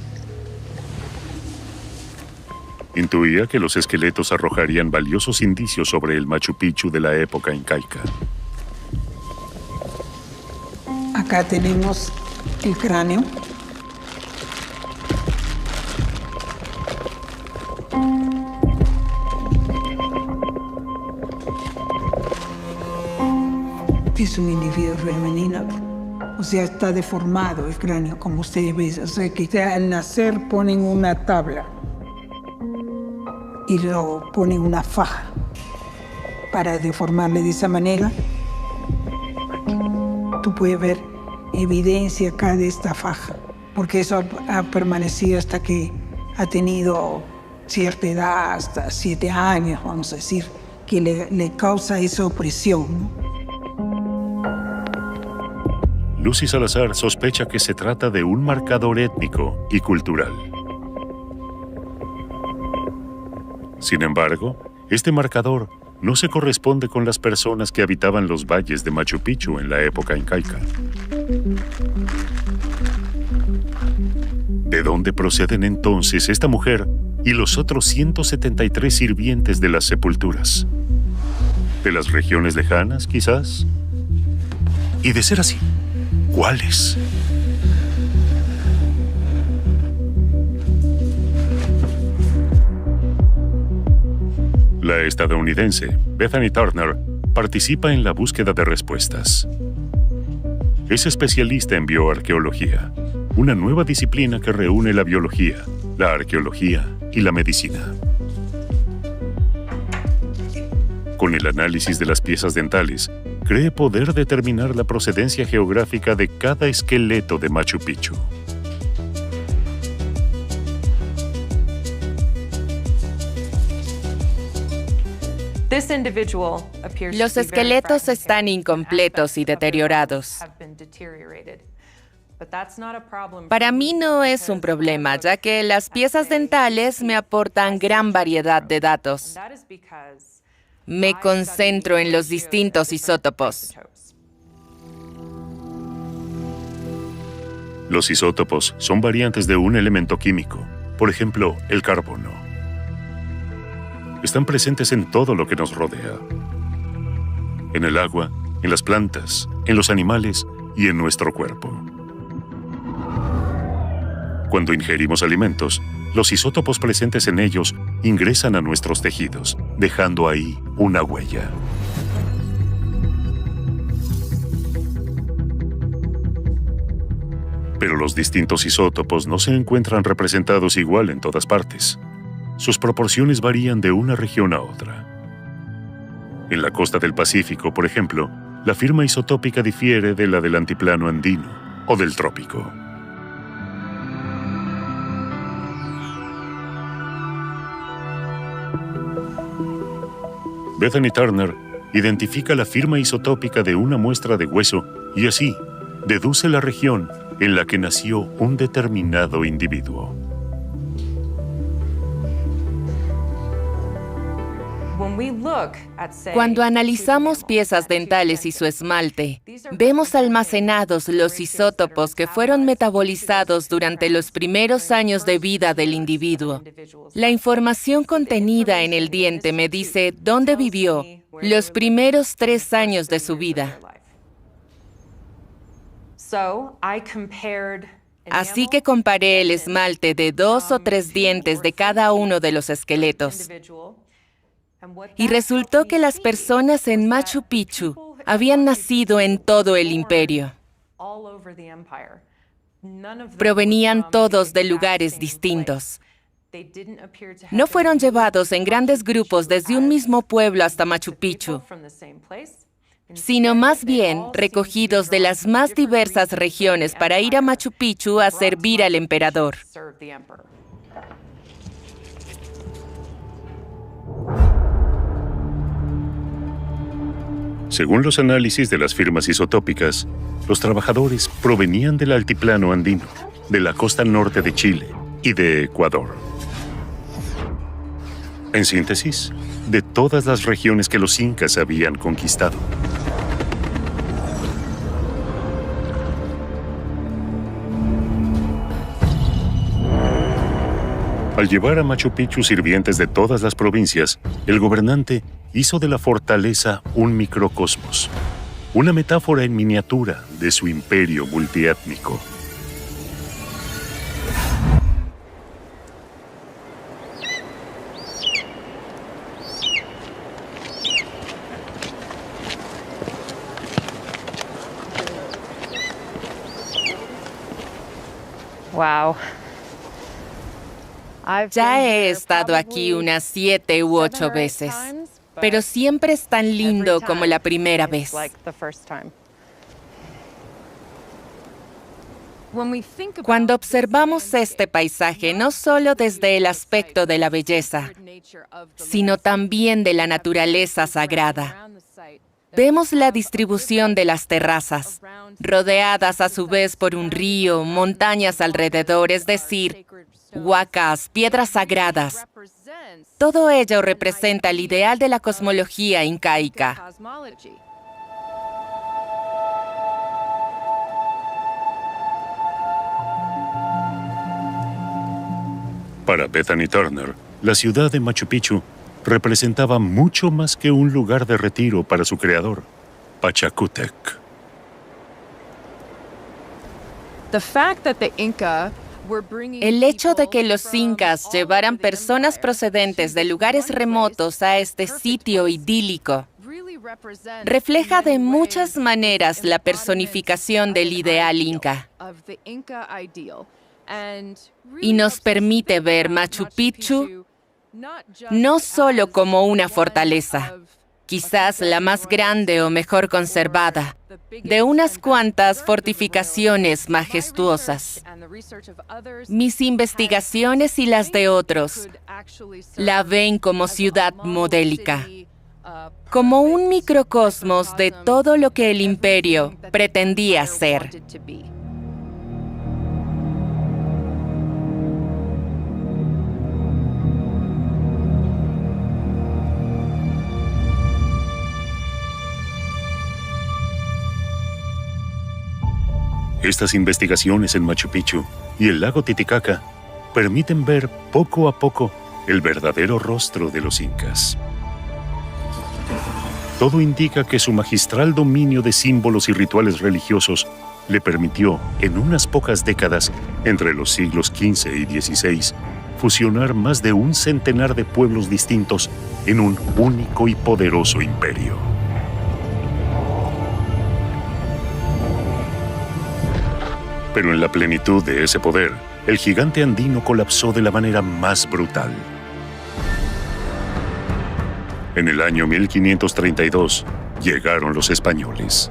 Intuía que los esqueletos arrojarían valiosos indicios sobre el Machu Picchu de la época incaica.
Acá tenemos el cráneo. Es un individuo femenino, o sea, está deformado el cráneo, como ustedes ven. O sea, que al nacer ponen una tabla y luego ponen una faja para deformarle de esa manera. Tú puedes ver evidencia acá de esta faja, porque eso ha permanecido hasta que ha tenido cierta edad, hasta 7 años, vamos a decir, que le causa esa opresión, ¿no?
Lucy Salazar sospecha que se trata de un marcador étnico y cultural. Sin embargo, este marcador no se corresponde con las personas que habitaban los valles de Machu Picchu en la época incaica. ¿De dónde proceden entonces esta mujer y los otros 173 sirvientes de las sepulturas? ¿De las regiones lejanas, quizás? Y de ser así, ¿cuáles? La estadounidense Bethany Turner participa en la búsqueda de respuestas. Es especialista en bioarqueología, una nueva disciplina que reúne la biología, la arqueología y la medicina. Con el análisis de las piezas dentales, cree poder determinar la procedencia geográfica de cada esqueleto de Machu Picchu.
Los esqueletos están incompletos y deteriorados. Para mí no es un problema, ya que las piezas dentales me aportan gran variedad de datos. Me concentro en los distintos isótopos.
Los isótopos son variantes de un elemento químico, por ejemplo, el carbono. Están presentes en todo lo que nos rodea. En el agua, en las plantas, en los animales y en nuestro cuerpo. Cuando ingerimos alimentos, los isótopos presentes en ellos ingresan a nuestros tejidos, dejando ahí una huella. Pero los distintos isótopos no se encuentran representados igual en todas partes. Sus proporciones varían de una región a otra. En la costa del Pacífico, por ejemplo, la firma isotópica difiere de la del antiplano andino o del trópico. Bethany Turner identifica la firma isotópica de una muestra de hueso y así deduce la región en la que nació un determinado individuo.
Cuando analizamos piezas dentales y su esmalte, vemos almacenados los isótopos que fueron metabolizados durante los primeros años de vida del individuo. La información contenida en el diente me dice dónde vivió los primeros 3 años de su vida. Así que comparé el esmalte de 2 o 3 dientes de cada uno de los esqueletos. Y resultó que las personas en Machu Picchu habían nacido en todo el imperio. Provenían todos de lugares distintos. No fueron llevados en grandes grupos desde un mismo pueblo hasta Machu Picchu, sino más bien recogidos de las más diversas regiones para ir a Machu Picchu a servir al emperador.
Según los análisis de las firmas isotópicas, los trabajadores provenían del altiplano andino, de la costa norte de Chile y de Ecuador. En síntesis, de todas las regiones que los incas habían conquistado. Al llevar a Machu Picchu sirvientes de todas las provincias, el gobernante hizo de la fortaleza un microcosmos, una metáfora en miniatura de su imperio multiétnico.
Wow. Ya he estado aquí unas 7 u 8 veces, pero siempre es tan lindo como la primera vez. Cuando observamos este paisaje, no solo desde el aspecto de la belleza, sino también de la naturaleza sagrada, vemos la distribución de las terrazas, rodeadas a su vez por un río, montañas alrededor, es decir, huacas, piedras sagradas. Todo ello representa el ideal de la cosmología incaica.
Para Bethany Turner, la ciudad de Machu Picchu representaba mucho más que un lugar de retiro para su creador, Pachacútec.
El hecho de que los incas llevaran personas procedentes de lugares remotos a este sitio idílico refleja de muchas maneras la personificación del ideal inca y nos permite ver Machu Picchu no solo como una fortaleza, quizás la más grande o mejor conservada, de unas cuantas fortificaciones majestuosas. Mis investigaciones y las de otros la ven como ciudad modélica, como un microcosmos de todo lo que el imperio pretendía ser.
Estas investigaciones en Machu Picchu y el lago Titicaca permiten ver poco a poco el verdadero rostro de los incas. Todo indica que su magistral dominio de símbolos y rituales religiosos le permitió, en unas pocas décadas, entre los siglos XV y XVI, fusionar más de un centenar de pueblos distintos en un único y poderoso imperio. Pero en la plenitud de ese poder, el gigante andino colapsó de la manera más brutal. En el año 1532, llegaron los españoles.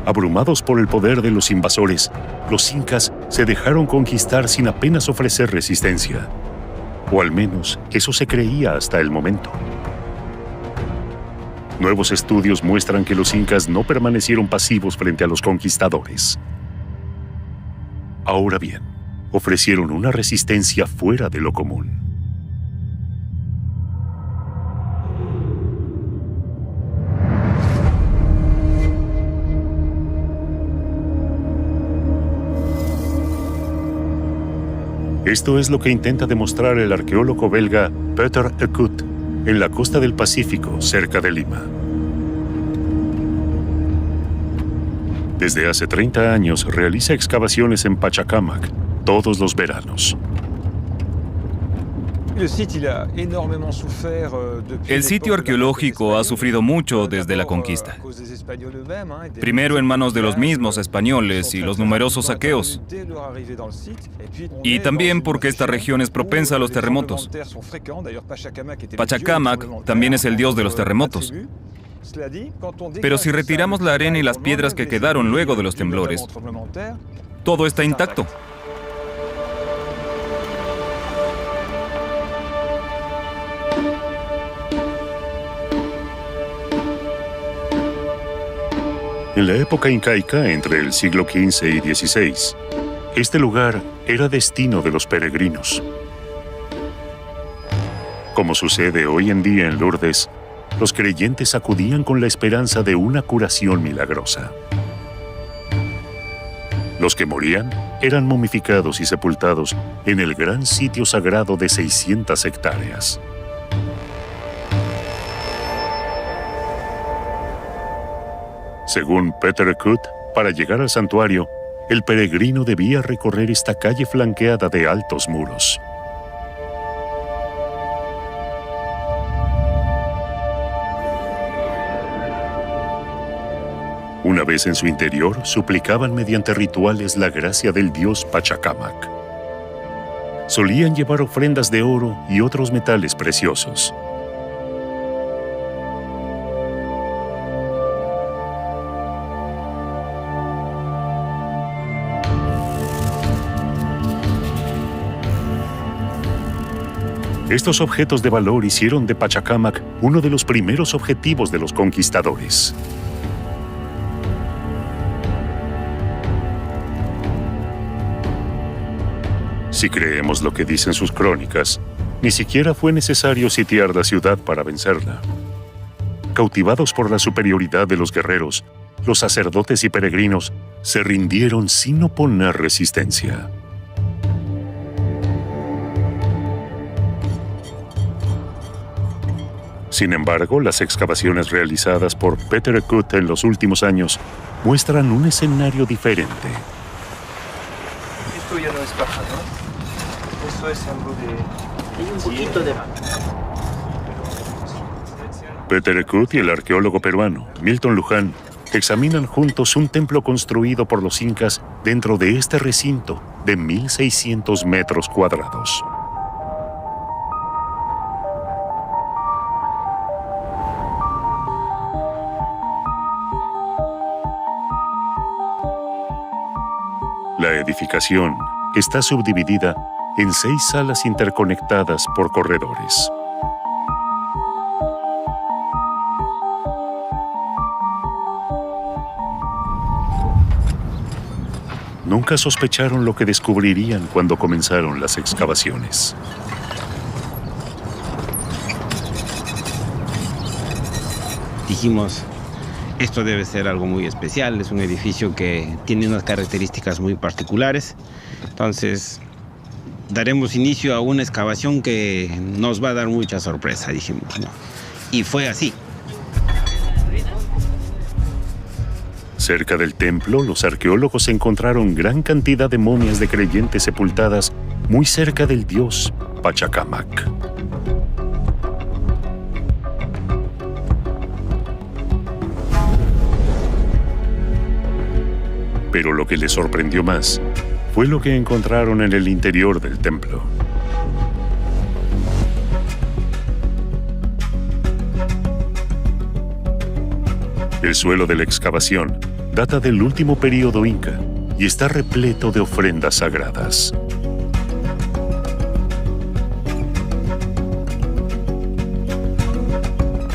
Abrumados por el poder de los invasores, los incas se dejaron conquistar sin apenas ofrecer resistencia. O al menos eso se creía hasta el momento. Nuevos estudios muestran que los incas no permanecieron pasivos frente a los conquistadores. Ahora bien, ofrecieron una resistencia fuera de lo común. Esto es lo que intenta demostrar el arqueólogo belga Peter Eckhout en la costa del Pacífico, cerca de Lima. Desde hace 30 años realiza excavaciones en Pachacámac todos los veranos.
El sitio arqueológico ha sufrido mucho desde la conquista. Primero en manos de los mismos españoles y los numerosos saqueos. Y también porque esta región es propensa a los terremotos. Pachacámac también es el dios de los terremotos. Pero si retiramos la arena y las piedras que quedaron luego de los temblores, todo está intacto.
En la época incaica, entre el siglo XV y XVI, este lugar era destino de los peregrinos. Como sucede hoy en día en Lourdes, los creyentes acudían con la esperanza de una curación milagrosa. Los que morían eran momificados y sepultados en el gran sitio sagrado de 600 hectáreas. Según Peter Eckhout, para llegar al santuario, el peregrino debía recorrer esta calle flanqueada de altos muros. Una vez en su interior, suplicaban mediante rituales la gracia del dios Pachacámac. Solían llevar ofrendas de oro y otros metales preciosos. Estos objetos de valor hicieron de Pachacámac uno de los primeros objetivos de los conquistadores. Si creemos lo que dicen sus crónicas, ni siquiera fue necesario sitiar la ciudad para vencerla. Cautivados por la superioridad de los guerreros, los sacerdotes y peregrinos se rindieron sin oponer resistencia. Sin embargo, las excavaciones realizadas por Peter Kut en los últimos años muestran un escenario diferente.
Esto ya no es paja, ¿no? Esto es algo de... Hay un poquito de...
Peter Kut y el arqueólogo peruano Milton Luján examinan juntos un templo construido por los incas dentro de este recinto de 1.600 metros cuadrados. La edificación está subdividida en 6 salas interconectadas por corredores. Nunca sospecharon lo que descubrirían cuando comenzaron las excavaciones.
Dijimos, esto debe ser algo muy especial, es un edificio que tiene unas características muy particulares. Entonces, daremos inicio a una excavación que nos va a dar mucha sorpresa, dijimos, ¿no? Y fue así.
Cerca del templo, los arqueólogos encontraron gran cantidad de momias de creyentes sepultadas muy cerca del dios Pachacamac. Pero lo que les sorprendió más fue lo que encontraron en el interior del templo. El suelo de la excavación data del último período inca y está repleto de ofrendas sagradas.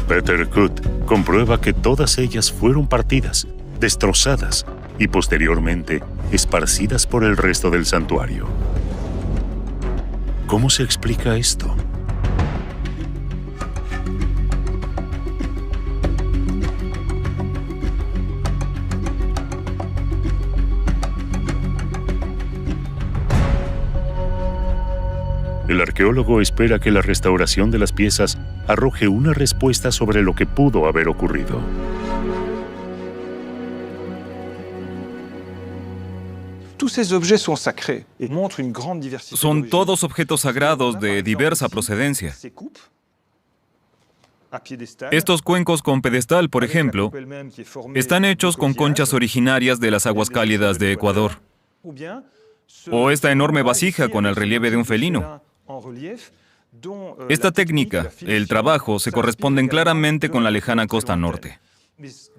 Peter Kut comprueba que todas ellas fueron partidas, destrozadas y posteriormente esparcidas por el resto del santuario. ¿Cómo se explica esto? El arqueólogo espera que la restauración de las piezas arroje una respuesta sobre lo que pudo haber ocurrido.
Son todos objetos sagrados de diversa procedencia. Estos cuencos con pedestal, por ejemplo, están hechos con conchas originarias de las aguas cálidas de Ecuador. O esta enorme vasija con el relieve de un felino. Esta técnica, el trabajo, se corresponden claramente con la lejana costa norte.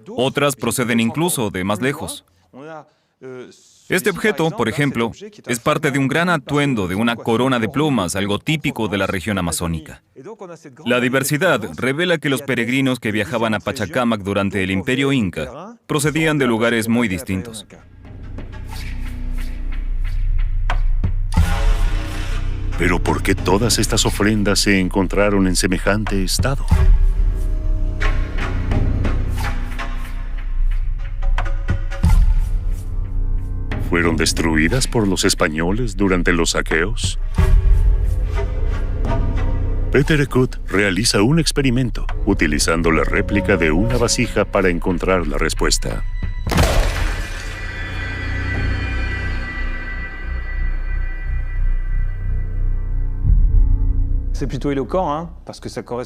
Otras proceden incluso de más lejos. Este objeto, por ejemplo, es parte de un gran atuendo de una corona de plumas, algo típico de la región amazónica. La diversidad revela que los peregrinos que viajaban a Pachacamac durante el Imperio Inca procedían de lugares muy distintos.
Pero ¿por qué todas estas ofrendas se encontraron en semejante estado? ¿Fueron destruidas por los españoles durante los saqueos? Peter Kut realiza un experimento utilizando la réplica de una vasija para encontrar la respuesta.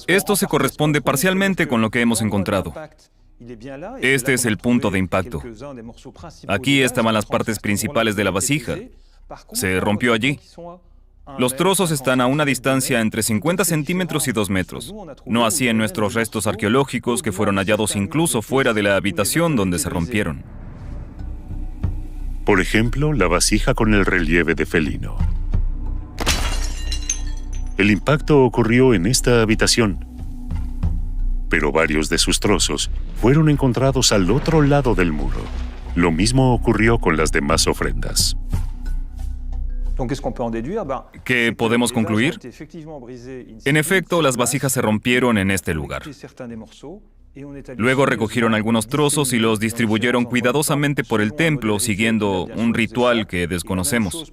Esto se corresponde parcialmente con lo que hemos encontrado. Este es el punto de impacto. Aquí estaban las partes principales de la vasija. Se rompió allí. Los trozos están a una distancia entre 50 centímetros y 2 metros. No así en nuestros restos arqueológicos que fueron hallados incluso fuera de la habitación donde se rompieron.
Por ejemplo, la vasija con el relieve de felino. El impacto ocurrió en esta habitación, pero varios de sus trozos fueron encontrados al otro lado del muro. Lo mismo ocurrió con las demás ofrendas.
¿Qué podemos concluir? En efecto, las vasijas se rompieron en este lugar. Luego recogieron algunos trozos y los distribuyeron cuidadosamente por el templo, siguiendo un ritual que desconocemos.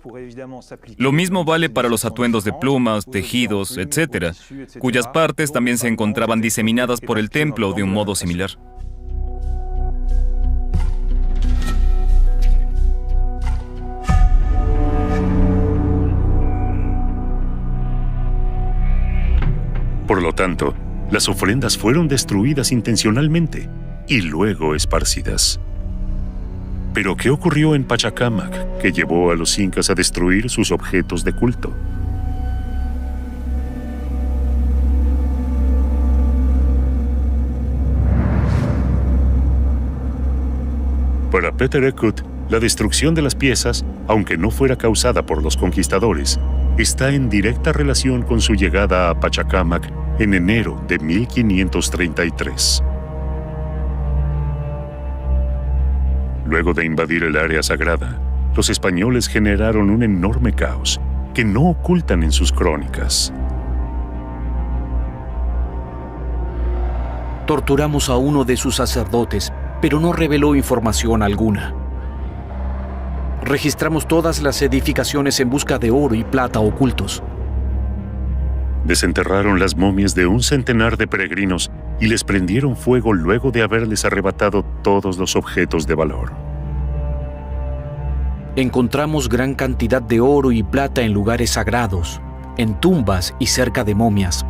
Lo mismo vale para los atuendos de plumas, tejidos, etc., cuyas partes también se encontraban diseminadas por el templo de un modo similar.
Por lo tanto, las ofrendas fueron destruidas intencionalmente y luego esparcidas. Pero ¿qué ocurrió en Pachacámac que llevó a los incas a destruir sus objetos de culto? Para Peter Ekut, la destrucción de las piezas, aunque no fuera causada por los conquistadores, está en directa relación con su llegada a Pachacámac en enero de 1533. Luego de invadir el área sagrada, los españoles generaron un enorme caos que no ocultan en sus crónicas.
Torturamos a uno de sus sacerdotes, pero no reveló información alguna. Registramos todas las edificaciones en busca de oro y plata ocultos.
Desenterraron las momias de un centenar de peregrinos y les prendieron fuego luego de haberles arrebatado todos los objetos de valor.
Encontramos gran cantidad de oro y plata en lugares sagrados, en tumbas y cerca de momias.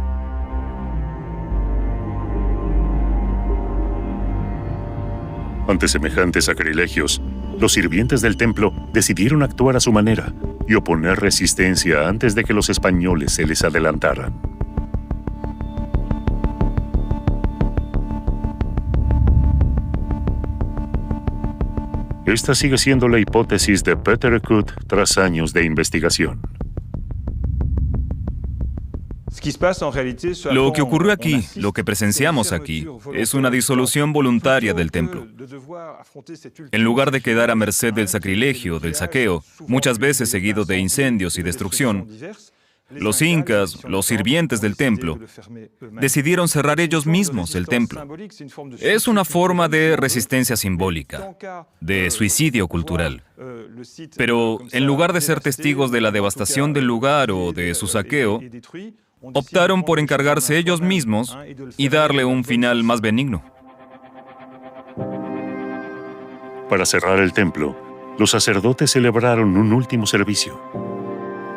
Ante semejantes sacrilegios, los sirvientes del templo decidieron actuar a su manera y oponer resistencia antes de que los españoles se les adelantaran. Esta sigue siendo la hipótesis de Peter Ekut tras años de investigación.
Lo que ocurrió aquí, lo que presenciamos aquí, es una disolución voluntaria del templo. En lugar de quedar a merced del sacrilegio, del saqueo, muchas veces seguido de incendios y destrucción, los incas, los sirvientes del templo, decidieron cerrar ellos mismos el templo. Es una forma de resistencia simbólica, de suicidio cultural. Pero en lugar de ser testigos de la devastación del lugar o de su saqueo, optaron por encargarse ellos mismos y darle un final más benigno.
Para cerrar el templo, los sacerdotes celebraron un último servicio,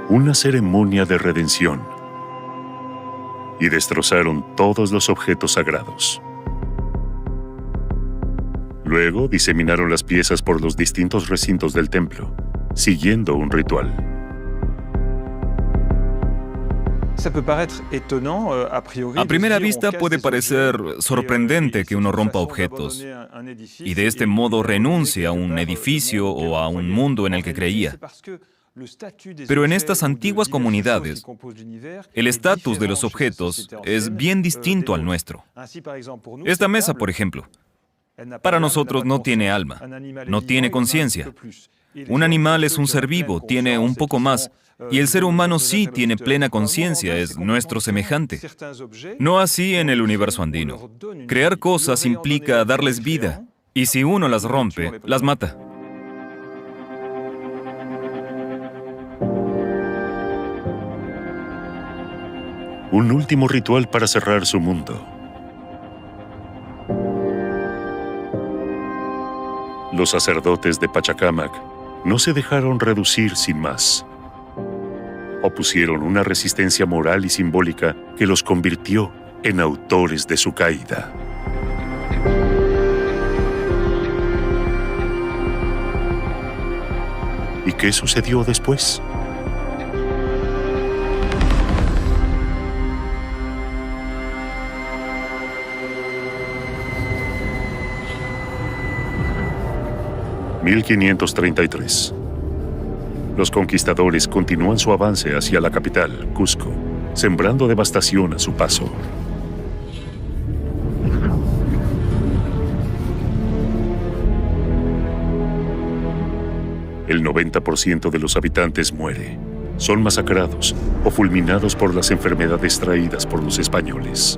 una ceremonia de redención, y destrozaron todos los objetos sagrados. Luego diseminaron las piezas por los distintos recintos del templo, siguiendo un ritual.
A primera vista puede parecer sorprendente que uno rompa objetos y de este modo renuncie a un edificio o a un mundo en el que creía. Pero en estas antiguas comunidades, el estatus de los objetos es bien distinto al nuestro. Esta mesa, por ejemplo, para nosotros no tiene alma, no tiene conciencia. Un animal es un ser vivo, tiene un poco más, y el ser humano sí tiene plena conciencia, es nuestro semejante. No así en el universo andino. Crear cosas implica darles vida, y si uno las rompe, las mata.
Un último ritual para cerrar su mundo. Los sacerdotes de Pachacámac no se dejaron reducir sin más. Opusieron una resistencia moral y simbólica que los convirtió en autores de su caída. ¿Y qué sucedió después? ...1533... Los conquistadores continúan su avance hacia la capital, Cusco, sembrando devastación a su paso. El 90% de los habitantes muere, son masacrados o fulminados por las enfermedades traídas por los españoles.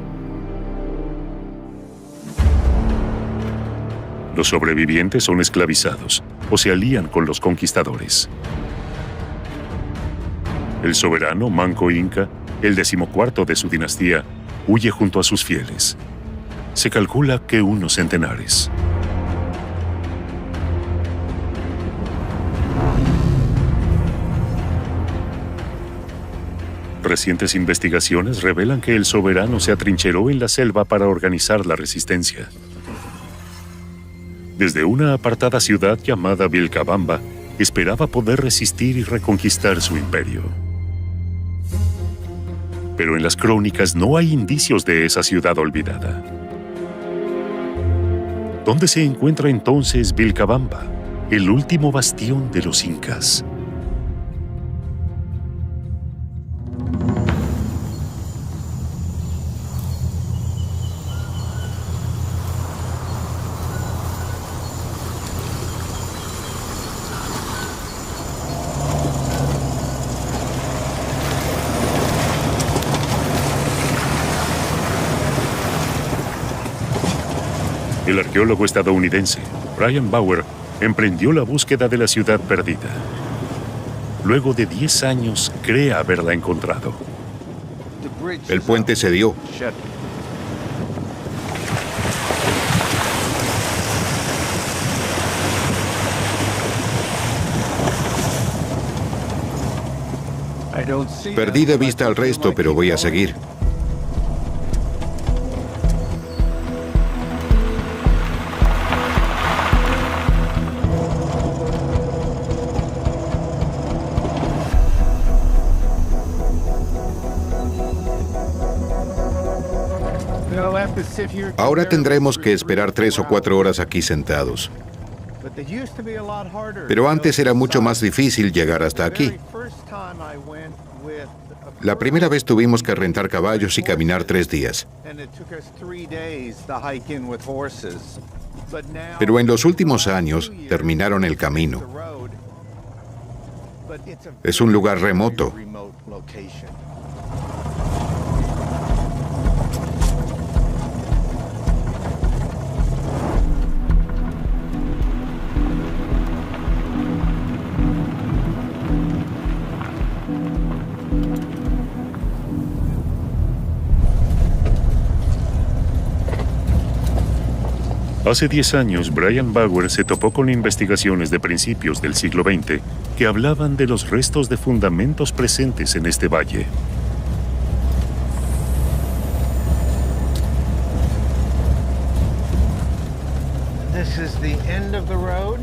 Los sobrevivientes son esclavizados o se alían con los conquistadores. El soberano Manco Inca, el 14º de su dinastía, huye junto a sus fieles. Se calcula que unos centenares. Recientes investigaciones revelan que el soberano se atrincheró en la selva para organizar la resistencia. Desde una apartada ciudad llamada Vilcabamba, esperaba poder resistir y reconquistar su imperio. Pero en las crónicas no hay indicios de esa ciudad olvidada. ¿Dónde se encuentra entonces Vilcabamba, el último bastión de los incas? El arqueólogo estadounidense Brian Bauer emprendió la búsqueda de la ciudad perdida. Luego de 10 años, cree haberla encontrado.
El puente cedió. Perdí de vista al resto, pero voy a seguir. Ahora tendremos que esperar 3 o 4 horas aquí sentados. Pero antes era mucho más difícil llegar hasta aquí. La primera vez tuvimos que rentar caballos y caminar 3 días. Pero en los últimos años terminaron el camino. Es un lugar remoto.
Hace 10 años, Brian Bauer se topó con investigaciones de principios del siglo XX que hablaban de los restos de fundamentos presentes en este valle.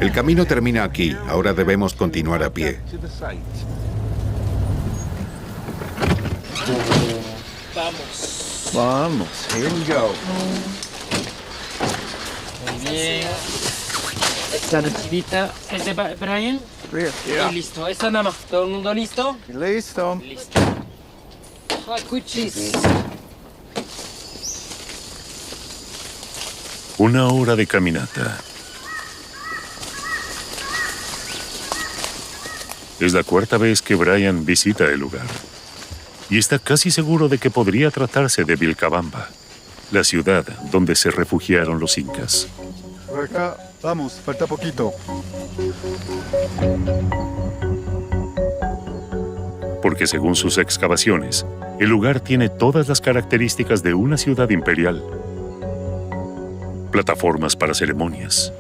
El camino termina aquí. Ahora debemos continuar a pie.
Vamos, here we go.
Muy bien. Esta recibita es de Brian. Y listo, esta nada más. ¿Todo el mundo listo?
Listo.
Listo. Cuchis.
1 hora de caminata. Es la 4ª vez que Brian visita el lugar. Y está casi seguro de que podría tratarse de Vilcabamba, la ciudad donde se refugiaron los incas.
Por acá, vamos, falta poquito.
Porque según sus excavaciones, el lugar tiene todas las características de una ciudad imperial. Plataformas para ceremonias.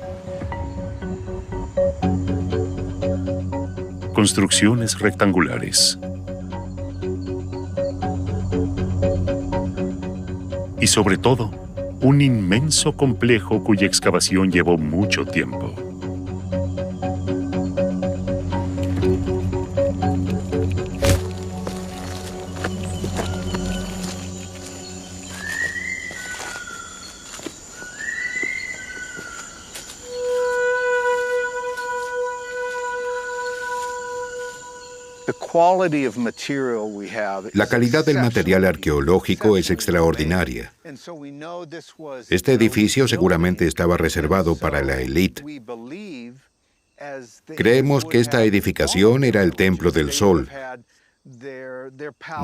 Construcciones rectangulares. Y sobre todo, un inmenso complejo cuya excavación llevó mucho tiempo.
La calidad del material arqueológico es extraordinaria. Este edificio seguramente estaba reservado para la élite. Creemos que esta edificación era el Templo del Sol,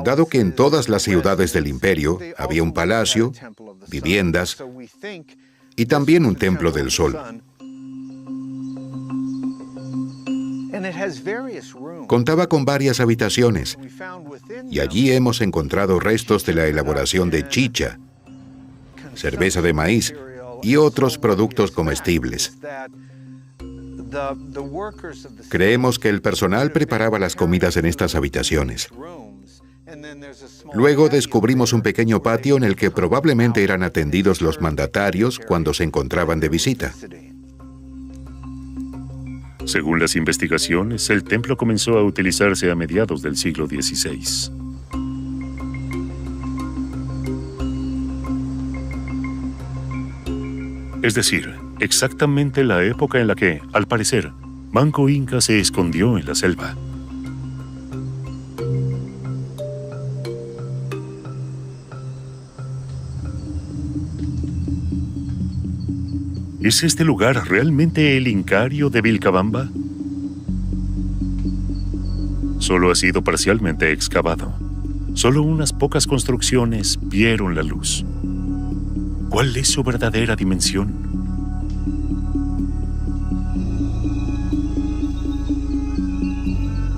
dado que en todas las ciudades del imperio había un palacio, viviendas y también un Templo del Sol. Contaba con varias habitaciones y allí hemos encontrado restos de la elaboración de chicha, cerveza de maíz y otros productos comestibles. Creemos que el personal preparaba las comidas en estas habitaciones. Luego descubrimos un pequeño patio en el que probablemente eran atendidos los mandatarios cuando se encontraban de visita.
Según las investigaciones, el templo comenzó a utilizarse a mediados del siglo XVI. Es decir, exactamente la época en la que, al parecer, Manco Inca se escondió en la selva. ¿Es este lugar realmente el Incario de Vilcabamba? Solo ha sido parcialmente excavado. Solo unas pocas construcciones vieron la luz. ¿Cuál es su verdadera dimensión?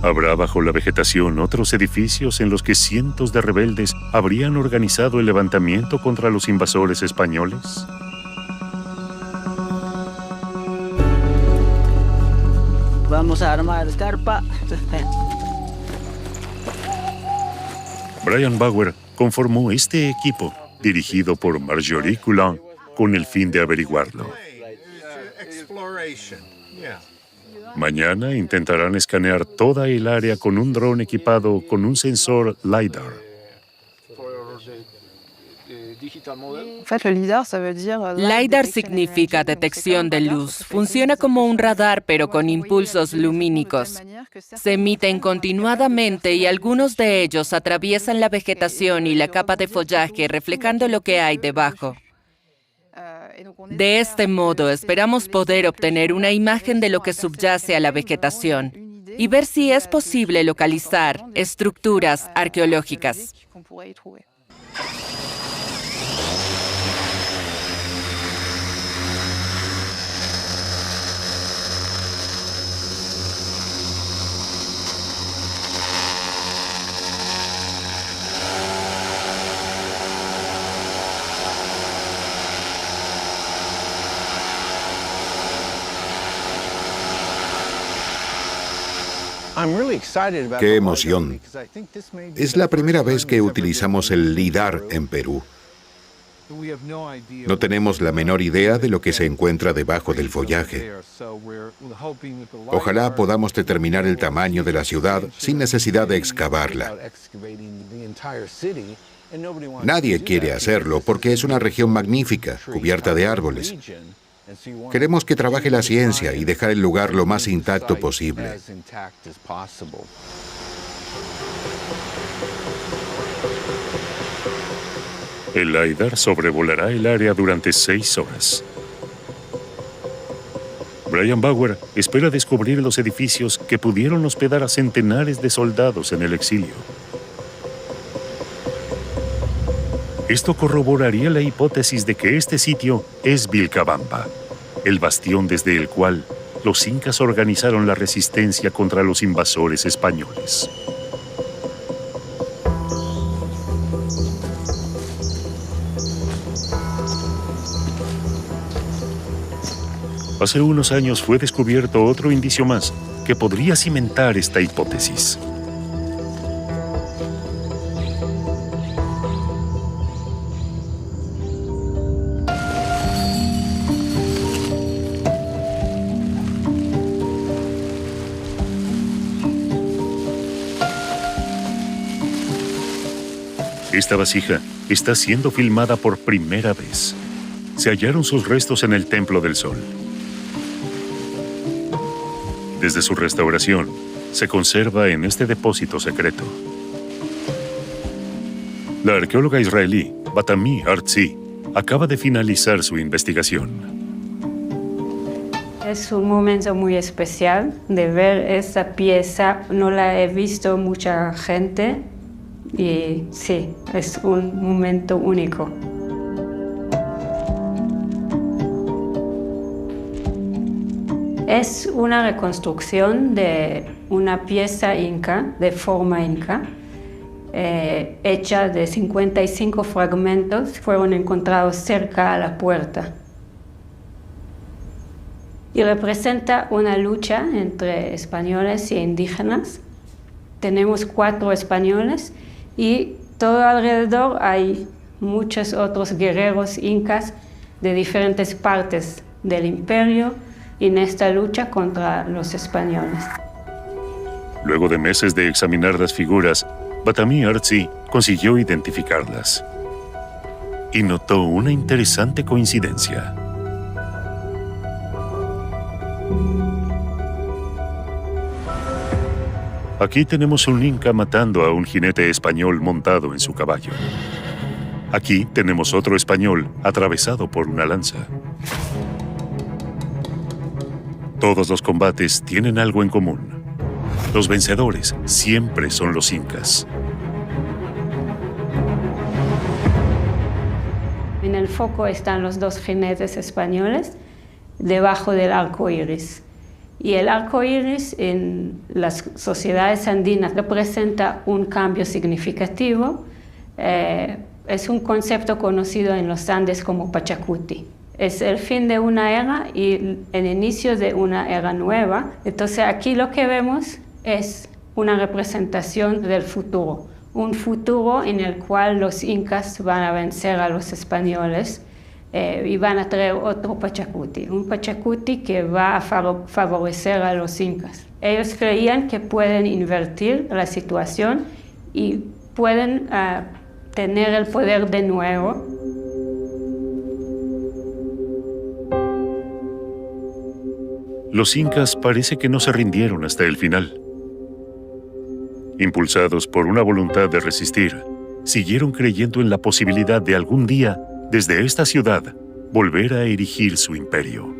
¿Habrá bajo la vegetación otros edificios en los que cientos de rebeldes habrían organizado el levantamiento contra los invasores españoles?
Vamos a armar carpa.
Brian Bauer conformó este equipo, dirigido por Marjorie Coulon, con el fin de averiguarlo. Mañana intentarán escanear toda el área con un dron equipado con un sensor LiDAR.
LiDAR significa detección de luz. Funciona como un radar, pero con impulsos lumínicos. Se emiten continuadamente y algunos de ellos atraviesan la vegetación y la capa de follaje, reflejando lo que hay debajo. De este modo, esperamos poder obtener una imagen de lo que subyace a la vegetación y ver si es posible localizar estructuras arqueológicas.
¡Qué emoción! Es la primera vez que utilizamos el LiDAR en Perú. No tenemos la menor idea de lo que se encuentra debajo del follaje. Ojalá podamos determinar el tamaño de la ciudad sin necesidad de excavarla. Nadie quiere hacerlo porque es una región magnífica, cubierta de árboles. Queremos que trabaje la ciencia y dejar el lugar lo más intacto posible.
El LiDAR sobrevolará el área durante 6 horas. Brian Bauer espera descubrir los edificios que pudieron hospedar a centenares de soldados en el exilio. Esto corroboraría la hipótesis de que este sitio es Vilcabamba, el bastión desde el cual los incas organizaron la resistencia contra los invasores españoles. Hace unos años fue descubierto otro indicio más que podría cimentar esta hipótesis. Esta vasija está siendo filmada por primera vez. Se hallaron sus restos en el Templo del Sol. Desde su restauración, se conserva en este depósito secreto. La arqueóloga israelí Batami Artzi acaba de finalizar su investigación.
Es un momento muy especial de ver esta pieza. No la he visto mucha gente y sí, es un momento único. Es una reconstrucción de una pieza inca, de forma inca, hecha de 55 fragmentos, fueron encontrados cerca a la puerta. Y representa una lucha entre españoles e indígenas. Tenemos 4 españoles y todo alrededor hay muchos otros guerreros incas de diferentes partes del imperio en esta lucha contra los españoles.
Luego de meses de examinar las figuras, Batami Artzi consiguió identificarlas y notó una interesante coincidencia. Aquí tenemos un inca matando a un jinete español montado en su caballo. Aquí tenemos otro español atravesado por una lanza. Todos los combates tienen algo en común. Los vencedores siempre son los incas.
En el foco están los 2 jinetes españoles debajo del arco iris. Y el arco iris en las sociedades andinas representa un cambio significativo. Es un concepto conocido en los Andes como Pachacuti. Es el fin de una era y el inicio de una era nueva. Entonces aquí lo que vemos es una representación del futuro. Un futuro en el cual los incas van a vencer a los españoles y van a traer otro Pachacuti. Un Pachacuti que va a favorecer a los incas. Ellos creían que pueden invertir la situación y pueden tener el poder de nuevo.
Los incas parece que no se rindieron hasta el final. Impulsados por una voluntad de resistir, siguieron creyendo en la posibilidad de algún día, desde esta ciudad, volver a erigir su imperio.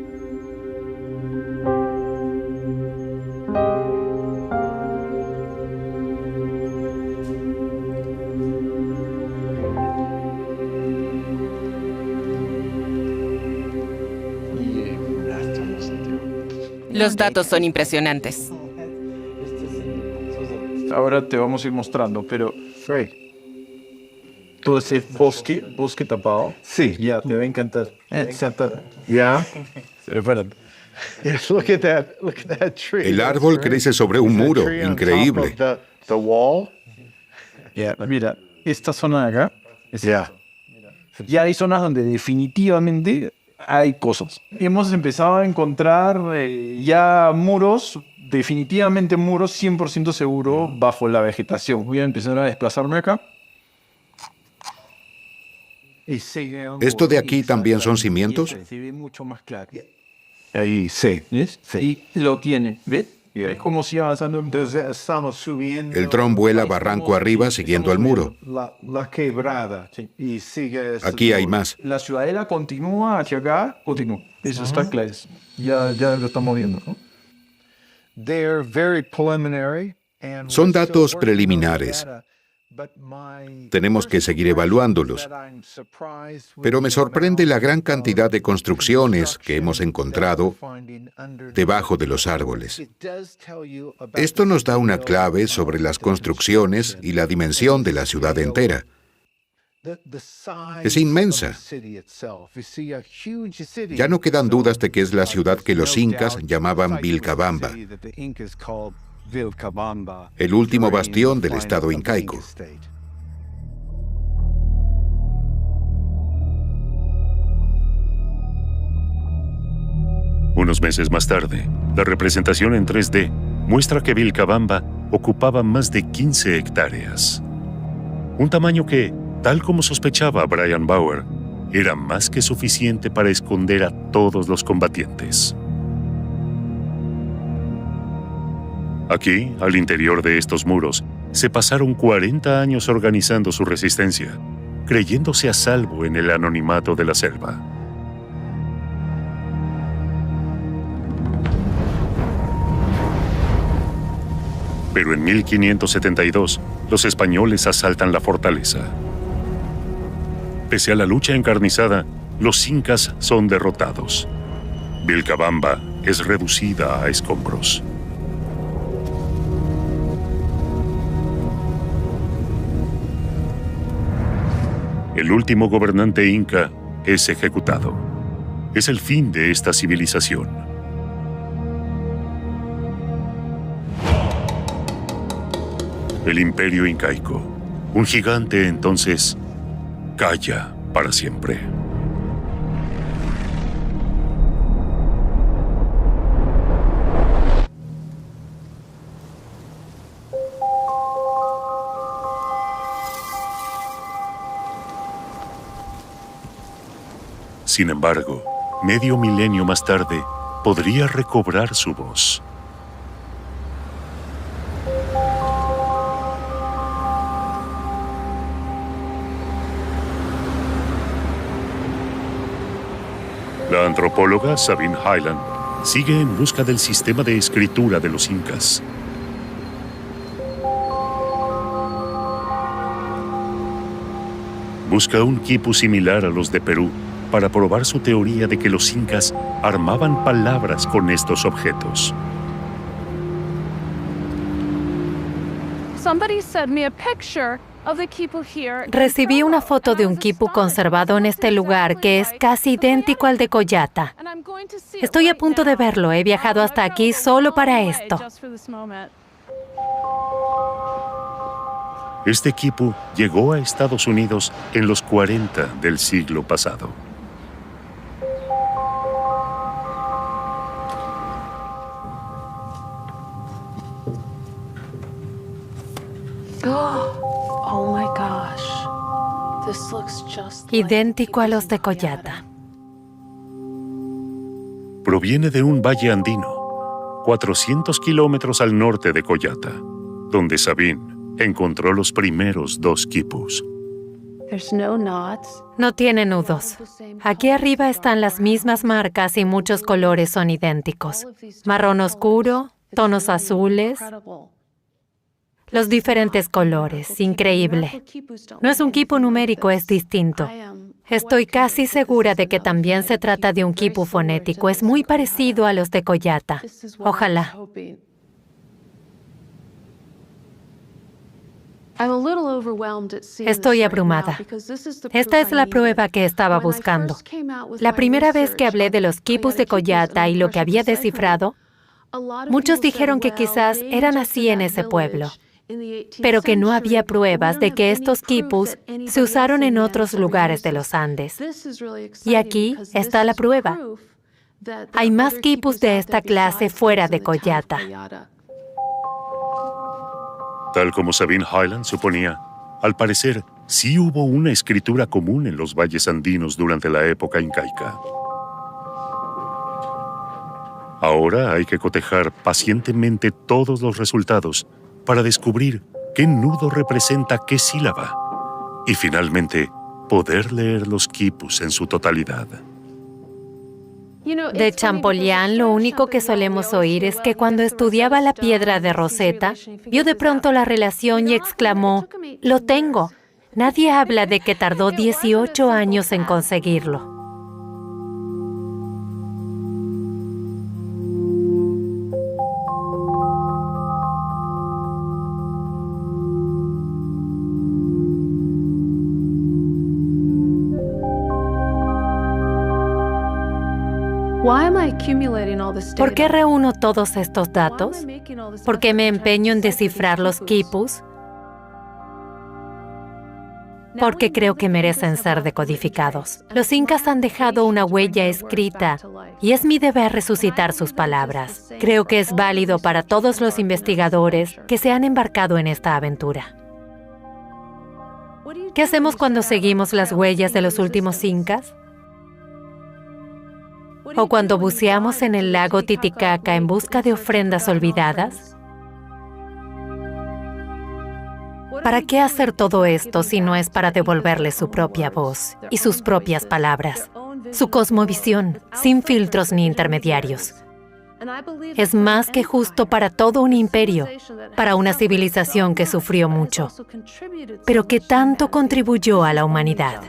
Los datos son impresionantes.
Ahora te vamos a ir mostrando, pero... ¿Tú decís bosque tapado? Sí. Ya, te va a encantar. Ya.
El árbol crece sobre un muro, increíble.
Mira, esta zona de acá. Ya hay zonas donde definitivamente hay cosas. Hemos empezado a encontrar ya muros, definitivamente muros 100% seguro bajo la vegetación. Voy a empezar a desplazarme acá.
¿Esto de aquí también son cimientos?
Se ve mucho más claro. Ahí, sí. ¿Ves? Sí. Y lo tiene, ¿ves? Es como si avanzando. Entonces estamos subiendo.
El dron vuela barranco arriba siguiendo el muro.
La quebrada. Sí. Y sigue.
Aquí hay más.
La ciudadela continúa hacia acá, continúa. Eso está claro. Ya lo estamos viendo, ¿no?
Son datos preliminares. Tenemos que seguir evaluándolos. Pero me sorprende la gran cantidad de construcciones que hemos encontrado debajo de los árboles. Esto nos da una clave sobre las construcciones y la dimensión de la ciudad entera. Es inmensa. Ya no quedan dudas de que es la ciudad que los incas llamaban Vilcabamba, el último bastión del estado incaico.
Unos meses más tarde, la representación en 3D muestra que Vilcabamba ocupaba más de 15 hectáreas. Un tamaño que, tal como sospechaba Brian Bauer, era más que suficiente para esconder a todos los combatientes. Aquí, al interior de estos muros, se pasaron 40 años organizando su resistencia, creyéndose a salvo en el anonimato de la selva. Pero en 1572, los españoles asaltan la fortaleza. Pese a la lucha encarnizada, los incas son derrotados. Vilcabamba es reducida a escombros. El último gobernante inca es ejecutado. Es el fin de esta civilización. El imperio incaico, un gigante entonces, calla para siempre. Sin embargo, medio milenio más tarde, podría recobrar su voz. La antropóloga Sabine Hyland sigue en busca del sistema de escritura de los incas. Busca un quipu similar a los de Perú para probar su teoría de que los incas armaban palabras con estos objetos.
Recibí una foto de un quipu conservado en este lugar que es casi idéntico al de Collata. Estoy a punto de verlo. He viajado hasta aquí solo para esto.
Este quipu llegó a Estados Unidos en los 40 del siglo pasado.
Idéntico a los de Collata.
Proviene de un valle andino, 400 kilómetros al norte de Collata, donde Sabine encontró los primeros 2 quipus.
No tiene nudos. Aquí arriba están las mismas marcas y muchos colores son idénticos. Marrón oscuro, tonos azules, los diferentes colores. Increíble. No es un quipu numérico, es distinto. Estoy casi segura de que también se trata de un quipu fonético. Es muy parecido a los de Collata. Ojalá. Estoy abrumada. Esta es la prueba que estaba buscando. La primera vez que hablé de los quipus de Collata y lo que había descifrado, muchos dijeron que quizás eran así en ese pueblo, pero que no había pruebas de que estos quipus se usaron en otros lugares de los Andes. Y aquí está la prueba. Hay más quipus de esta clase fuera de Collata.
Tal como Sabine Hyland suponía, al parecer sí hubo una escritura común en los valles andinos durante la época incaica. Ahora hay que cotejar pacientemente todos los resultados para descubrir qué nudo representa qué sílaba y finalmente poder leer los quipus en su totalidad.
De Champollion, lo único que solemos oír es que cuando estudiaba la piedra de Rosetta, vio de pronto la relación y exclamó, «¡Lo tengo!». Nadie habla de que tardó 18 años en conseguirlo. ¿Por qué reúno todos estos datos? ¿Por qué me empeño en descifrar los quipus? Porque creo que merecen ser decodificados. Los incas han dejado una huella escrita y es mi deber resucitar sus palabras. Creo que es válido para todos los investigadores que se han embarcado en esta aventura. ¿Qué hacemos cuando seguimos las huellas de los últimos incas? ¿O cuando buceamos en el lago Titicaca en busca de ofrendas olvidadas? ¿Para qué hacer todo esto si no es para devolverle su propia voz y sus propias palabras? Su cosmovisión, sin filtros ni intermediarios. Es más que justo para todo un imperio, para una civilización que sufrió mucho, pero que tanto contribuyó a la humanidad.